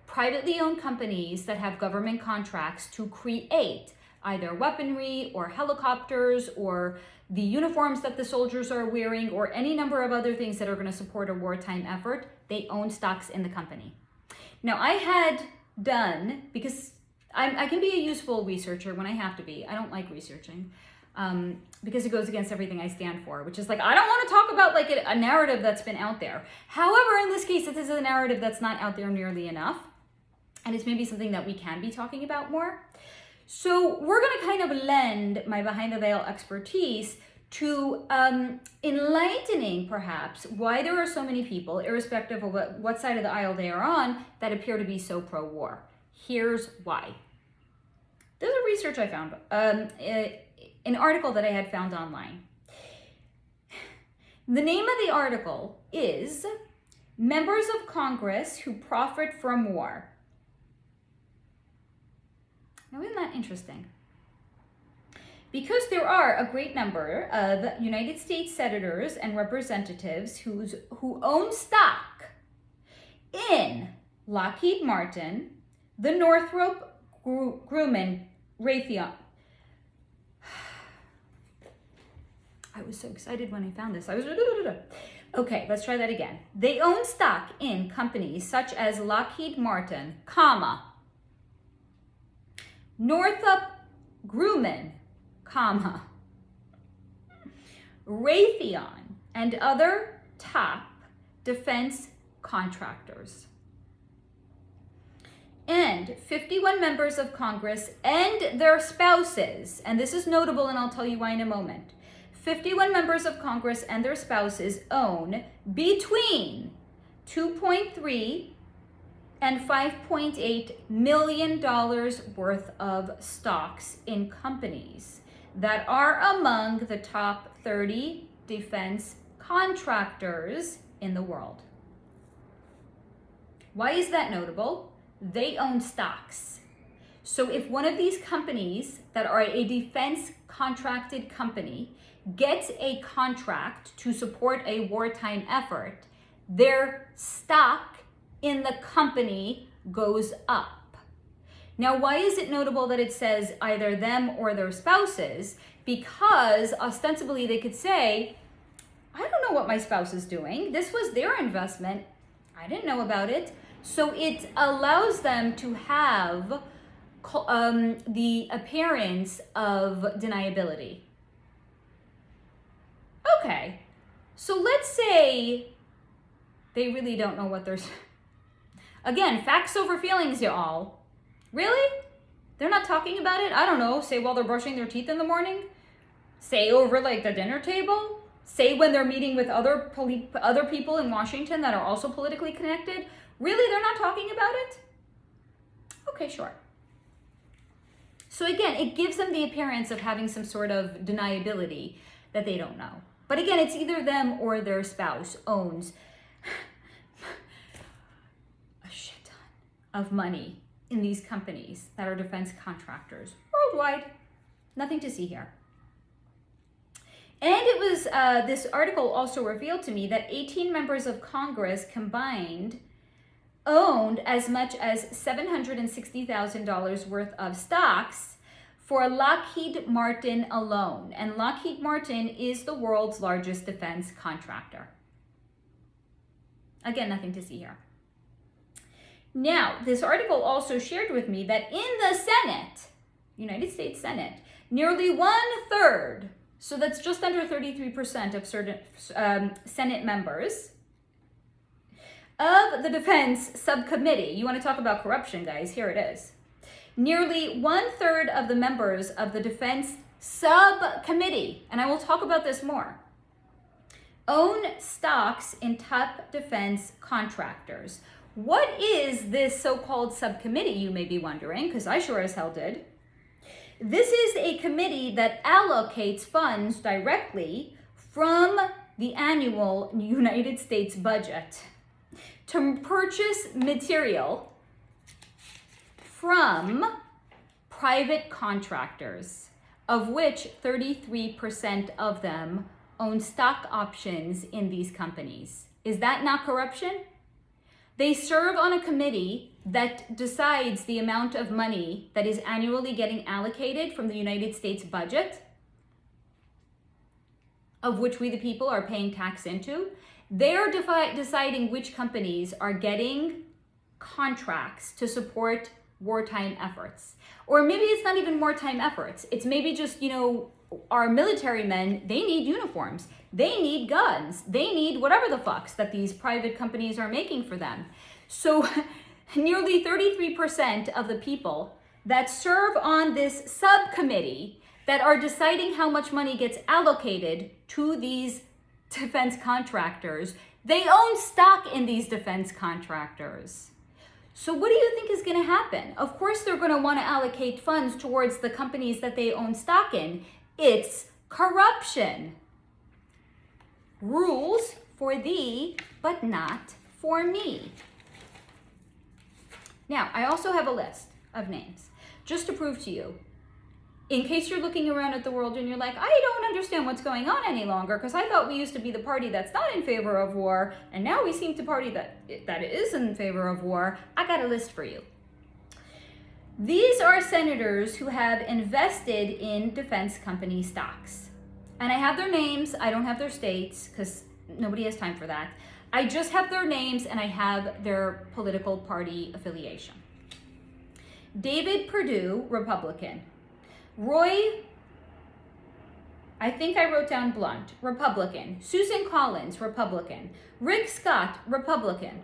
privately owned companies that have government contracts to create either weaponry or helicopters or the uniforms that the soldiers are wearing or any number of other things that are going to support a wartime effort. They own stocks in the company. Now, I had done, because I can be a useful researcher when I have to be. I don't like researching. because it goes against everything I stand for, which is like, I don't want to talk about like a narrative that's been out there. However, in this case, this is a narrative that's not out there nearly enough. And it's maybe something that we can be talking about more. So we're going to kind of lend my behind the veil expertise to enlightening perhaps why there are so many people, irrespective of what side of the aisle they are on, that appear to be so pro-war. Here's why. There's a research I found, an article that I had found online. The name of the article is Members of Congress Who Profit from War. Now, isn't that interesting? Because there are a great number of United States senators and representatives who own stock in Lockheed Martin, the Northrop Grumman, Raytheon. I was so excited when I found this. Okay, let's try that again. They own stock in companies such as Lockheed Martin, Northrop Grumman, Raytheon, and other top defense contractors. And 51 members of Congress and their spouses, and this is notable and I'll tell you why in a moment. 51 members of Congress and their spouses own between 2.3 and $5.8 million worth of stocks in companies that are among the top 30 defense contractors in the world. Why is that notable? They own stocks. So if one of these companies that are a defense contracted company gets a contract to support a wartime effort, their stock in the company goes up. Now, why is it notable that it says either them or their spouses? Because ostensibly they could say, I don't know what my spouse is doing. This was their investment. I didn't know about it. So it allows them to have the appearance of deniability. Okay, so let's say they really don't know what they're... Again, facts over feelings, y'all. Really? They're not talking about it? I don't know. Say while they're brushing their teeth in the morning? Say over like the dinner table? Say when they're meeting with other people in Washington that are also politically connected? Really, they're not talking about it? Okay, sure. So again, it gives them the appearance of having some sort of deniability that they don't know. But again, it's either them or their spouse owns a shit ton of money in these companies that are defense contractors worldwide. Nothing to see here. And it was, this article also revealed to me that 18 members of Congress combined owned as much as $760,000 worth of stocks for Lockheed Martin alone. And Lockheed Martin is the world's largest defense contractor. Again, nothing to see here. Now, this article also shared with me that in the Senate, United States Senate, nearly 1/3, so that's just under 33% of certain Senate members, of the Defense Subcommittee, you want to talk about corruption, guys, here it is. Nearly 1/3 of the members of the Defense Subcommittee, and I will talk about this more, own stocks in top defense contractors. What is this so-called subcommittee, you may be wondering, because I sure as hell did. This is a committee that allocates funds directly from the annual United States budget to purchase material from private contractors, of which 33% of them own stock options in these companies. Is that not corruption? They serve on a committee that decides the amount of money that is annually getting allocated from the United States budget, of which we the people are paying tax into. They're deciding which companies are getting contracts to support wartime efforts. Or maybe it's not even wartime efforts. It's maybe just, our military men, they need uniforms. They need guns. They need whatever the fucks that these private companies are making for them. So nearly 33% of the people that serve on this subcommittee that are deciding how much money gets allocated to these defense contractors, they own stock in these defense contractors. So what do you think is going to happen? Of course, they're going to want to allocate funds towards the companies that they own stock in. It's corruption. Rules for thee, but not for me. Now, I also have a list of names, just to prove to you, in case you're looking around at the world and you're like, I don't understand what's going on any longer, because I thought we used to be the party that's not in favor of war, and now we seem to party that is in favor of war. I got a list for you. These are senators who have invested in defense company stocks. And I have their names. I don't have their states, because nobody has time for that. I just have their names, and I have their political party affiliation. David Perdue, Republican. Roy, I think I wrote down Blunt, Republican. Susan Collins, Republican. Rick Scott, Republican.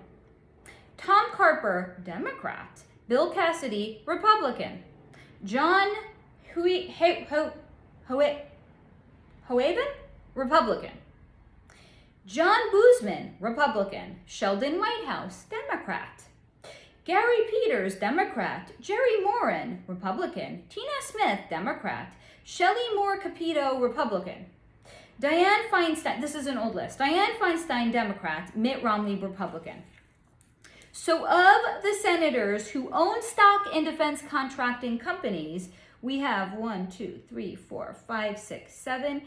Tom Carper, Democrat. Bill Cassidy, Republican. John Hoeven, Republican. John Boozman, Republican. Sheldon Whitehouse, Democrat. Gary Peters, Democrat. Jerry Moran, Republican. Tina Smith, Democrat. Shelley Moore Capito, Republican. Dianne Feinstein, this is an old list. Dianne Feinstein, Democrat. Mitt Romney, Republican. So of the senators who own stock in defense contracting companies, we have 1, 2, 3, 4, 5, 6, 7,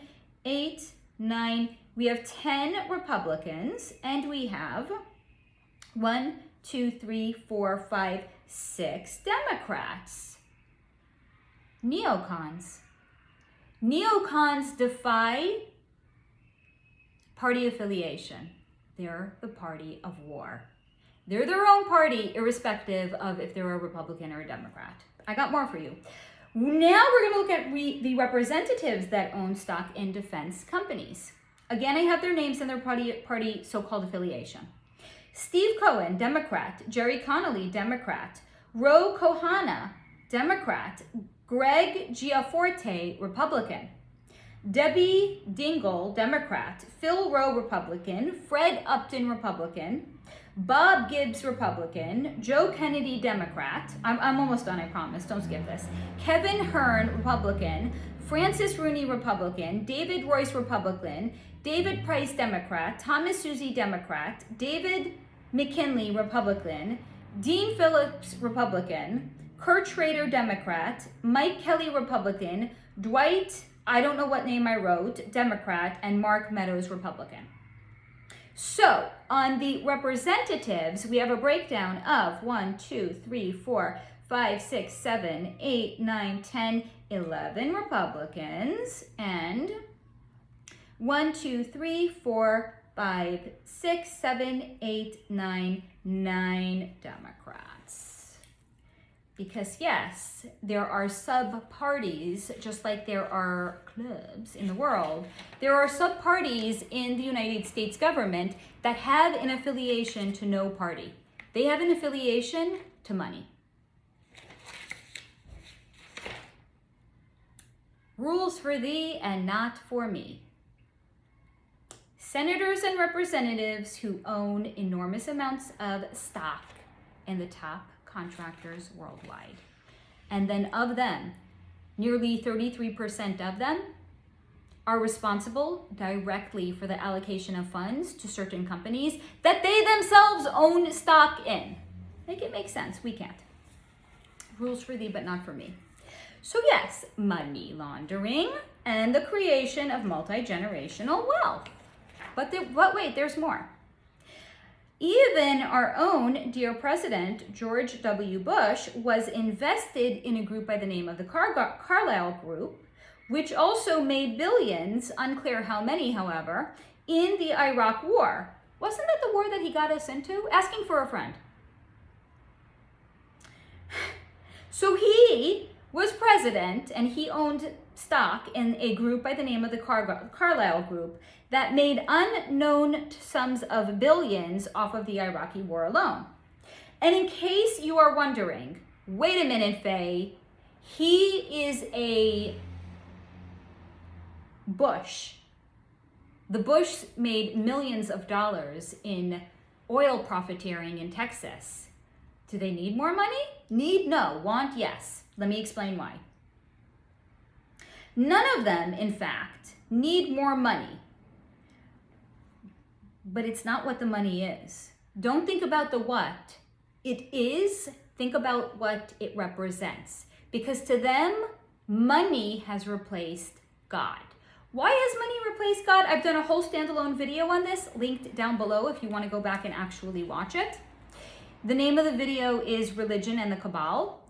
8, 9. We have 10 Republicans, and we have 1, 2, 3, 4, 5, 6 Democrats. Neocons. Neocons defy party affiliation. They're the party of war. They're their own party, irrespective of if they're a Republican or a Democrat. I got more for you. Now we're going to look at the representatives that own stock in defense companies. Again, I have their names and their party so-called affiliation. Steve Cohen, Democrat. Jerry Connolly, Democrat. Ro Kohana, Democrat. Greg Giaforte, Republican. Debbie Dingell, Democrat. Phil Rowe, Republican. Fred Upton, Republican. Bob Gibbs, Republican. Joe Kennedy, Democrat. I'm almost done, I promise. Don't skip this. Kevin Hearn, Republican. Francis Rooney, Republican. David Royce, Republican. David Price, Democrat. Thomas Susie, Democrat. David McKinley, Republican. Dean Phillips, Republican. Kurt Schrader, Democrat. Mike Kelly, Republican. Dwight, I don't know what name I wrote, Democrat. And Mark Meadows, Republican. So, on the representatives, we have a breakdown of 1, 2, 3, 4, 5, 6, 7, 8, 9, 10, 11 Republicans, and 1, 2, 3, 4, 5, 6, 7, 8, 9, 9 Democrats. Because yes, there are sub-parties, just like there are clubs in the world. There are sub-parties in the United States government that have an affiliation to no party. They have an affiliation to money. Rules for thee and not for me. Senators and representatives who own enormous amounts of stock in the top contractors worldwide. And then of them, nearly 33% of them are responsible directly for the allocation of funds to certain companies that they themselves own stock in. Make it make sense. We can't. Rules for thee, but not for me. So yes, money laundering and the creation of multi-generational wealth. But wait, there's more. Even our own dear President, George W. Bush, was invested in a group by the name of the Carlyle Group, which also made billions, unclear how many, however, in the Iraq War. Wasn't that the war that he got us into? Asking for a friend. So he was president and he owned stock in a group by the name of the Carlyle Group that made unknown sums of billions off of the Iraqi war alone. And in case you are wondering, wait a minute, Faye, he is a Bush. The Bush made millions of dollars in oil profiteering in Texas. Do they need more money? Need? No. Want? Yes. Let me explain why. None of them, in fact, need more money. But it's not what the money is. Don't think about the what it is, think about what it represents. Because to them, money has replaced God. Why has money replaced God? I've done a whole standalone video on this, linked down below if you want to go back and actually watch it. The name of the video is Religion and the Cabal,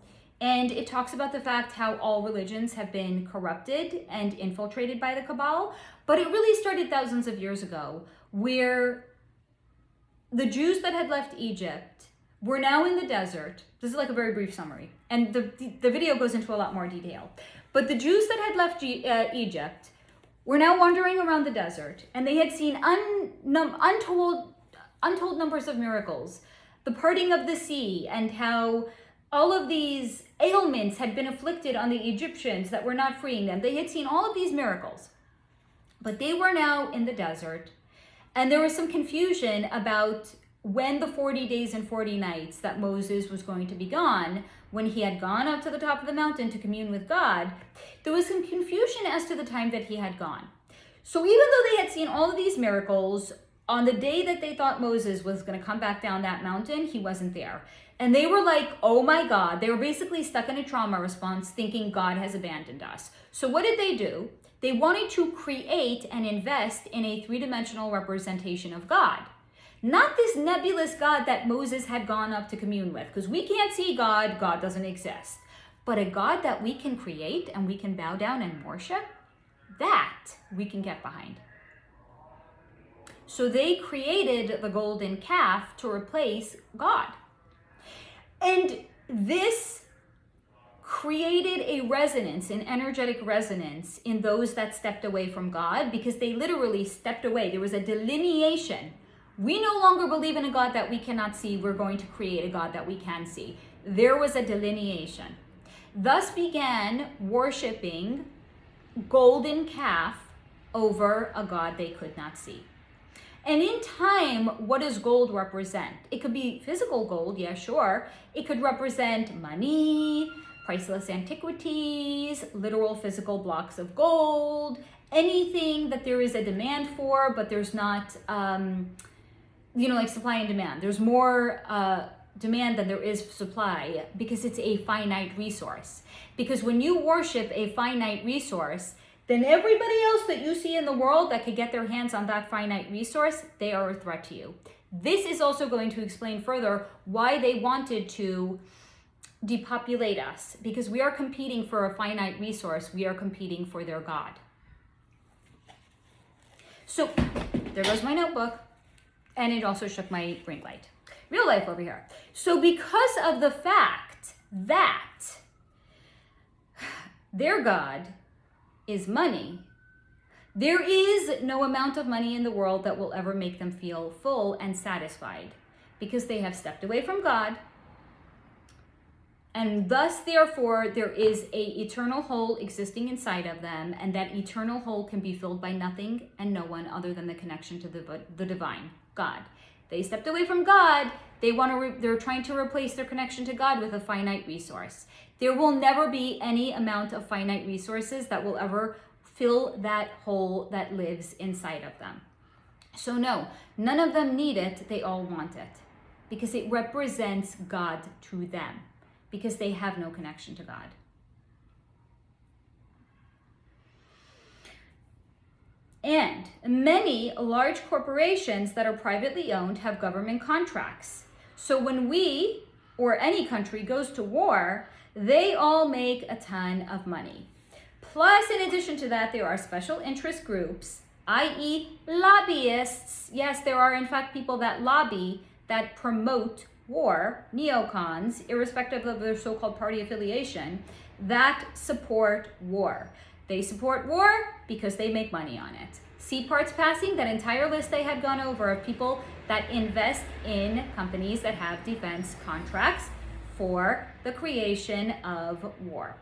and it talks about the fact how all religions have been corrupted and infiltrated by the Cabal, but it really started thousands of years ago, where the Jews that had left Egypt were now in the desert. This is like a very brief summary, and the video goes into a lot more detail. But the Jews that had left Egypt were now wandering around the desert, and they had seen untold numbers of miracles. The parting of the sea, and how all of these ailments had been afflicted on the Egyptians that were not freeing them. They had seen all of these miracles, but they were now in the desert, and there was some confusion about when the 40 days and 40 nights that Moses was going to be gone, when he had gone up to the top of the mountain to commune with God. There was some confusion as to the time that he had gone. So even though they had seen all of these miracles, on the day that they thought Moses was going to come back down that mountain, he wasn't there. And they were like, oh my God. They were basically stuck in a trauma response, thinking God has abandoned us. So what did they do? They wanted to create and invest in a three-dimensional representation of God. Not this nebulous God that Moses had gone up to commune with, because we can't see God, God doesn't exist. But a God that we can create and we can bow down and worship, that we can get behind. So they created the golden calf to replace God. And this created a resonance, an energetic resonance in those that stepped away from God, because they literally stepped away. There was a delineation. We no longer believe in a God that we cannot see. We're going to create a God that we can see. There was a delineation. Thus began worshiping golden calf over a God they could not see. And in time, what does gold represent? It could be physical gold, yeah, sure. It could represent money, priceless antiquities, literal physical blocks of gold, anything that there is a demand for, but there's not, like supply and demand. There's more demand than there is supply, because it's a finite resource. Because when you worship a finite resource, then everybody else that you see in the world that could get their hands on that finite resource, they are a threat to you. This is also going to explain further why they wanted to depopulate us, because we are competing for a finite resource. We are competing for their God. So there goes my notebook, and it also shook my ring light. Real life over here. So because of the fact that their God is money, there is no amount of money in the world that will ever make them feel full and satisfied, because they have stepped away from God, and thus therefore there is a eternal hole existing inside of them, and that eternal hole can be filled by nothing and no one other than the connection to the divine God. They stepped away from God. They're trying to replace their connection to God with a finite resource. There will never be any amount of finite resources that will ever fill that hole that lives inside of them. So no, none of them need it. They all want it, because it represents God to them, because they have no connection to God. And many large corporations that are privately owned have government contracts. So when we or any country goes to war, they all make a ton of money. Plus, in addition to that, there are special interest groups, i.e. lobbyists. Yes, there are in fact people that lobby, that promote war, neocons, irrespective of their so-called party affiliation, that support war. They support war because they make money on it. See parts passing, that entire list I had gone over of people that invest in companies that have defense contracts for the creation of war.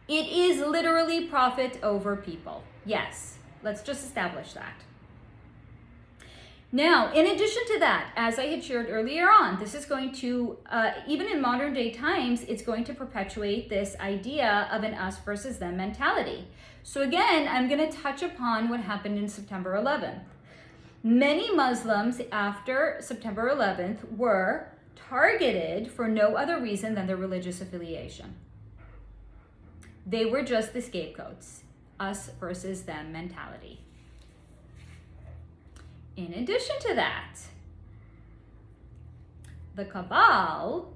It is literally profit over people. Yes, let's just establish that. Now, in addition to that, as I had shared earlier on, this is going to, even in modern day times, it's going to perpetuate this idea of an us versus them mentality. So again, I'm going to touch upon what happened in September 11th. Many Muslims after September 11th were targeted for no other reason than their religious affiliation. They were just the scapegoats, us versus them mentality. In addition to that, the cabal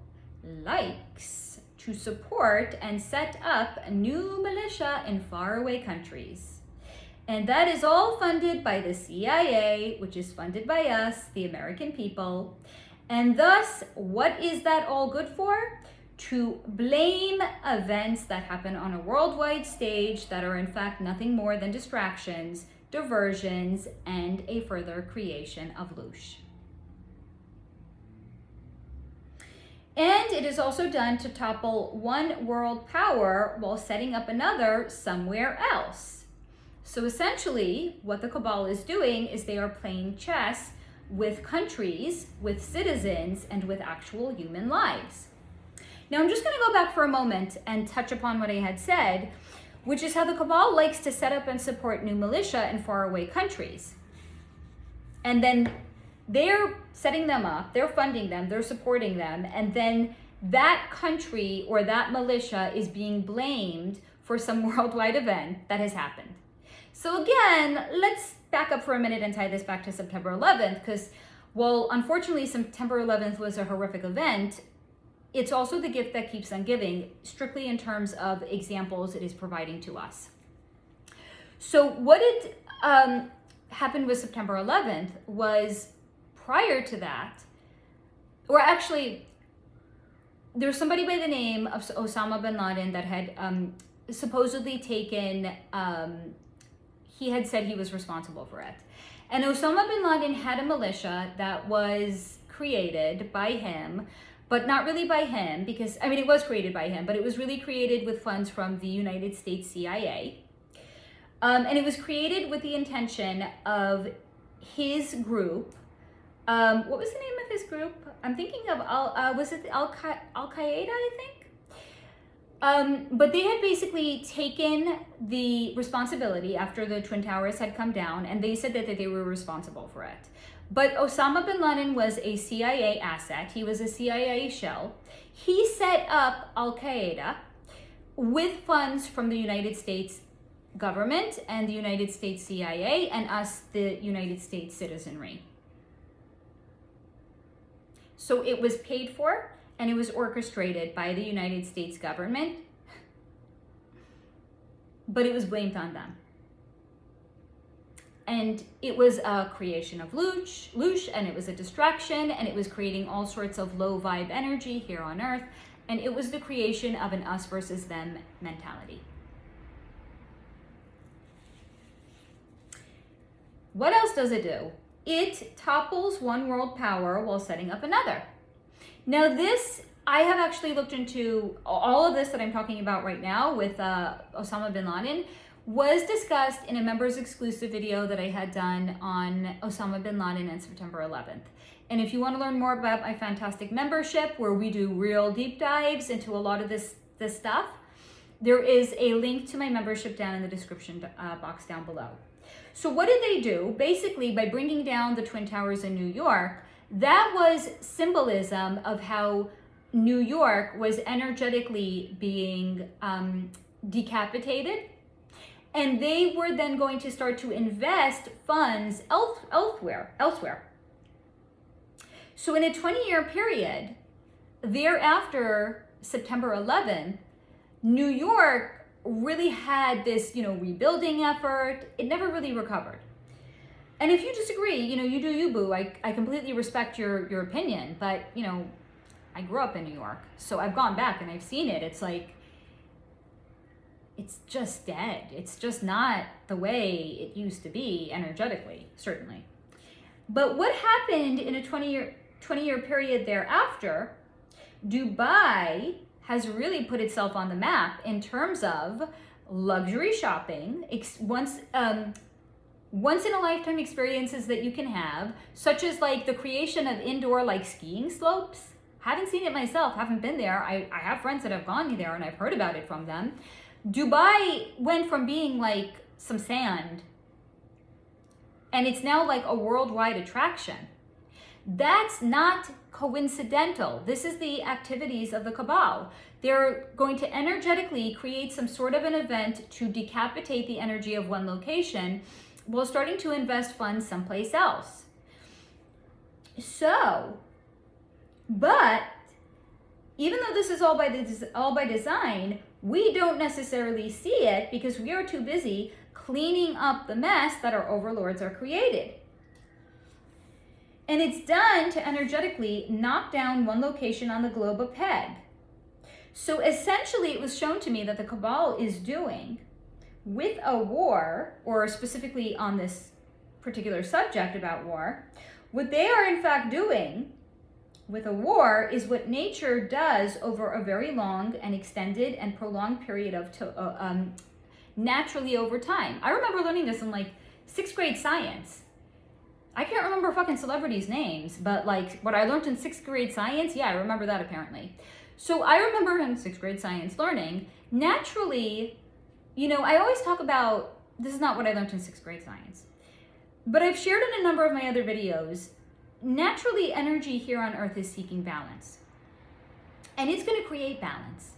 likes to support and set up new militia in faraway countries. And that is all funded by the CIA, which is funded by us, the American people. And thus, what is that all good for? To blame events that happen on a worldwide stage that are in fact nothing more than distractions, diversions, and a further creation of loosh. And it is also done to topple one world power while setting up another somewhere else. So essentially, what the cabal is doing is they are playing chess with countries, with citizens, and with actual human lives. Now, I'm just going to go back for a moment and touch upon what I had said, which is how the cabal likes to set up and support new militia in faraway countries. And then they're setting them up, they're funding them, they're supporting them, and then that country or that militia is being blamed for some worldwide event that has happened. So again, let's back up for a minute and tie this back to September 11th, because while unfortunately September 11th was a horrific event, it's also the gift that keeps on giving, strictly in terms of examples it is providing to us. So what happened with September 11th was, prior to that, or actually, there's somebody by the name of Osama bin Laden that had supposedly taken, he had said he was responsible for it. And Osama bin Laden had a militia that was created by him, but not really by him, because, I mean, it was created by him, but it was really created with funds from the United States CIA. And it was created with the intention of his group. What was the name of his group? I'm thinking of, was it Al-Qaeda, I think? But they had basically taken the responsibility after the Twin Towers had come down, and they said that they were responsible for it. But Osama bin Laden was a CIA asset. He was a CIA shell. He set up Al-Qaeda with funds from the United States government and the United States CIA and us, the United States citizenry. So it was paid for and it was orchestrated by the United States government, but it was blamed on them. And it was a creation of loosh, and it was a distraction, and it was creating all sorts of low vibe energy here on Earth, and it was the creation of an us versus them mentality. What else does it do? It topples one world power while setting up another. Now this, I have actually looked into all of this that I'm talking about right now with Osama bin Laden, was discussed in a members exclusive video that I had done on Osama bin Laden and September 11th. And if you want to learn more about my fantastic membership, where we do real deep dives into a lot of this stuff, there is a link to my membership down in the description box down below. So what did they do? Basically, by bringing down the Twin Towers in New York, that was symbolism of how New York was energetically being decapitated. And they were then going to start to invest funds elsewhere. So in a 20-year period, thereafter September 11th, New York really had this, rebuilding effort. It never really recovered. And if you disagree, you do you, boo. I completely respect your opinion, but, I grew up in New York, so I've gone back and I've seen it. It's like, it's just dead. It's just not the way it used to be energetically, certainly. But what happened in a 20-year period thereafter, Dubai has really put itself on the map in terms of luxury shopping, once in a lifetime experiences that you can have, such as like the creation of indoor like skiing slopes. Haven't seen it myself, haven't been there. I have friends that have gone there and I've heard about it from them. Dubai went from being like some sand, and it's now like a worldwide attraction. That's not coincidental. This is the activities of the Cabal. They're going to energetically create some sort of an event to decapitate the energy of one location while starting to invest funds someplace else. So, but even though this is all by design, we don't necessarily see it because we are too busy cleaning up the mess that our overlords are created. And it's done to energetically knock down one location on the globe a peg. So essentially it was shown to me that the Cabal is doing with a war, or specifically on this particular subject about war, what they are in fact doing with a war is what nature does over a very long and extended and prolonged period of naturally over time. I remember learning this in like 6th grade science. I can't remember fucking celebrities' names, but like what I learned in 6th grade science, yeah, I remember that apparently. So I remember in 6th grade science learning, naturally, you know, I always talk about, this is not what I learned in 6th grade science, but I've shared in a number of my other videos, naturally energy here on earth is seeking balance. And it's going to create balance.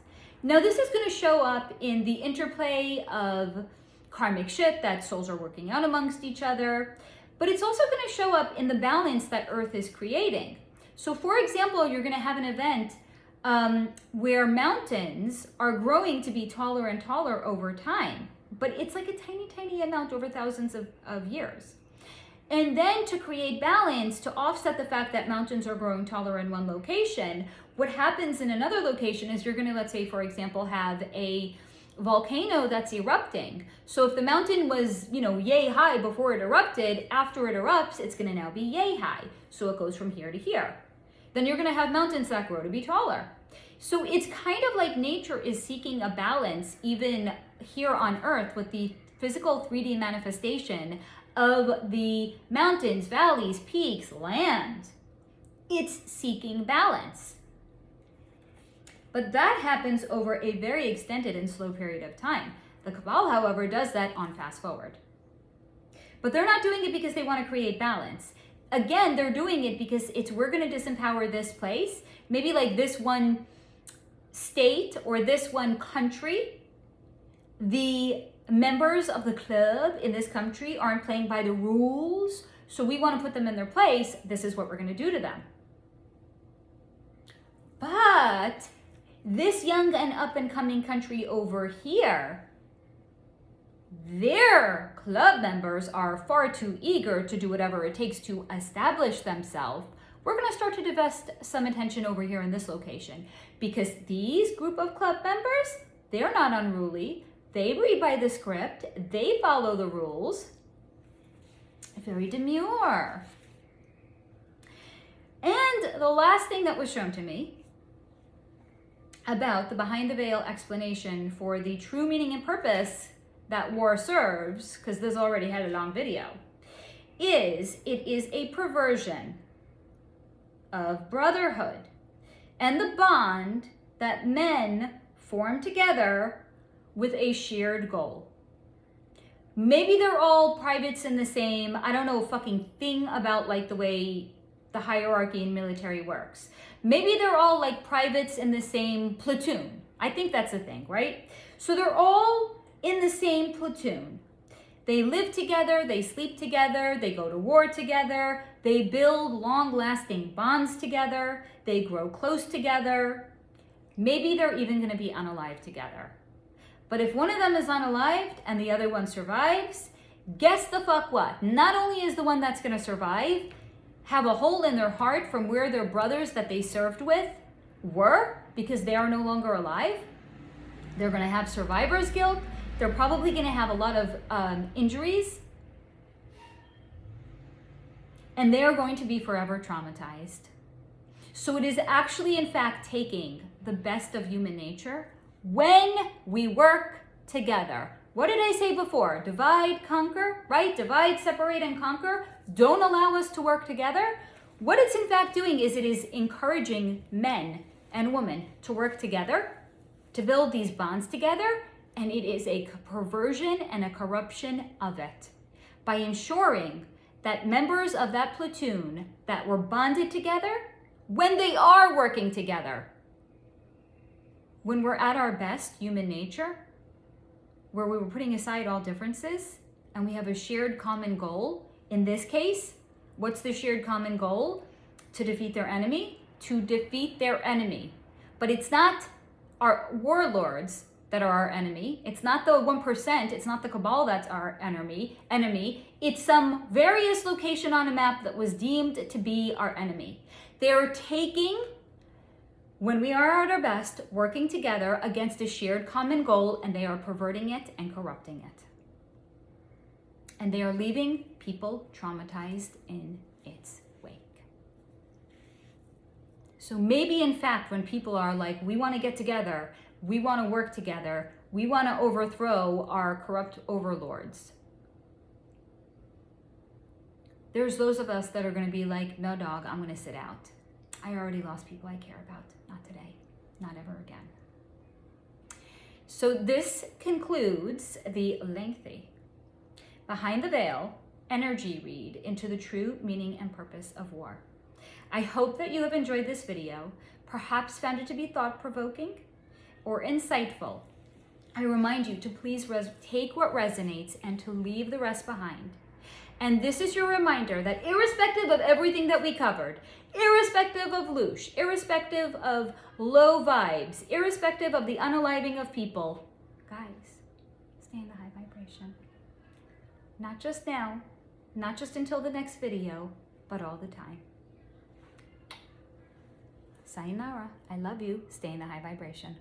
Now this is going to show up in the interplay of karmic shit that souls are working out amongst each other, but it's also going to show up in the balance that earth is creating. So for example, you're going to have an event where mountains are growing to be taller and taller over time, but it's like a tiny amount over thousands of years. And then to create balance, to offset the fact that mountains are growing taller in one location, what happens in another location is you're going to, let's say, for example, have a volcano that's erupting. So if the mountain was, you know, yay high before it erupted, after it erupts, it's going to now be yay high. So it goes from here to here. Then you're going to have mountains that grow to be taller. So it's kind of like nature is seeking a balance even here on earth with the physical 3D manifestation of the mountains, valleys, peaks, land. It's seeking balance. But that happens over a very extended and slow period of time. The Cabal, however, does that on fast forward. But they're not doing it because they want to create balance. Again, they're doing it because we're going to disempower this place. Maybe like this one state or this one country. The members of the club in this country aren't playing by the rules, so we want to put them in their place. This is what we're going to do to them. But this young and up and coming country over here, their club members are far too eager to do whatever it takes to establish themselves. We're going to start to divest some attention over here in this location because these group of club members, they're not unruly. They read by the script. They follow the rules. Very demure. And the last thing that was shown to me about the behind the veil explanation for the true meaning and purpose that war serves, because this already had a long video, is it is a perversion of brotherhood and the bond that men form together with a shared goal. Maybe they're all privates in the same, I don't know, fucking thing about like the way the hierarchy in military works. Maybe they're all like privates in the same platoon. I think that's a thing, right? So they're all in the same platoon. They live together, they sleep together, they go to war together, they build long-lasting bonds together, they grow close together. Maybe they're even going to be unalived together. But if one of them is unalived and the other one survives, guess the fuck what? Not only is the one that's going to survive have a hole in their heart from where their brothers that they served with were because they are no longer alive, they're going to have survivor's guilt, They're probably going to have a lot of injuries, and they are going to be forever traumatized. So it is actually, in fact, taking the best of human nature when we work together. What did I say before? Divide, conquer, right? Divide, separate, and conquer. Don't allow us to work together. What it's in fact doing is it is encouraging men and women to work together, to build these bonds together, and it is a perversion and a corruption of it. By ensuring that members of that platoon that were bonded together, when they are working together, when we're at our best human nature, where we were putting aside all differences and we have a shared common goal. In this case, what's the shared common goal? To defeat their enemy, to defeat their enemy. But it's not our warlords that are our enemy. It's not the 1%. It's not the cabal that's our enemy. It's some various location on a map that was deemed to be our enemy. They're taking, when we are at our best, working together against a shared common goal, and they are perverting it and corrupting it. And they are leaving people traumatized in its wake. So maybe, in fact, when people are like, we want to get together, we want to work together, we want to overthrow our corrupt overlords, there's those of us that are going to be like, no, dog, I'm going to sit out. I already lost people I care about. Not today. Not ever again. So this concludes the lengthy Behind the Veil energy read into the true meaning and purpose of war. I hope that you have enjoyed this video, perhaps found it to be thought-provoking or insightful. I remind you to please take what resonates and to leave the rest behind. And this is your reminder that irrespective of everything that we covered, irrespective of loosh, irrespective of low vibes, irrespective of the unaliving of people, guys, stay in the high vibration. Not just now, not just until the next video, but all the time. Sayonara. I love you. Stay in the high vibration.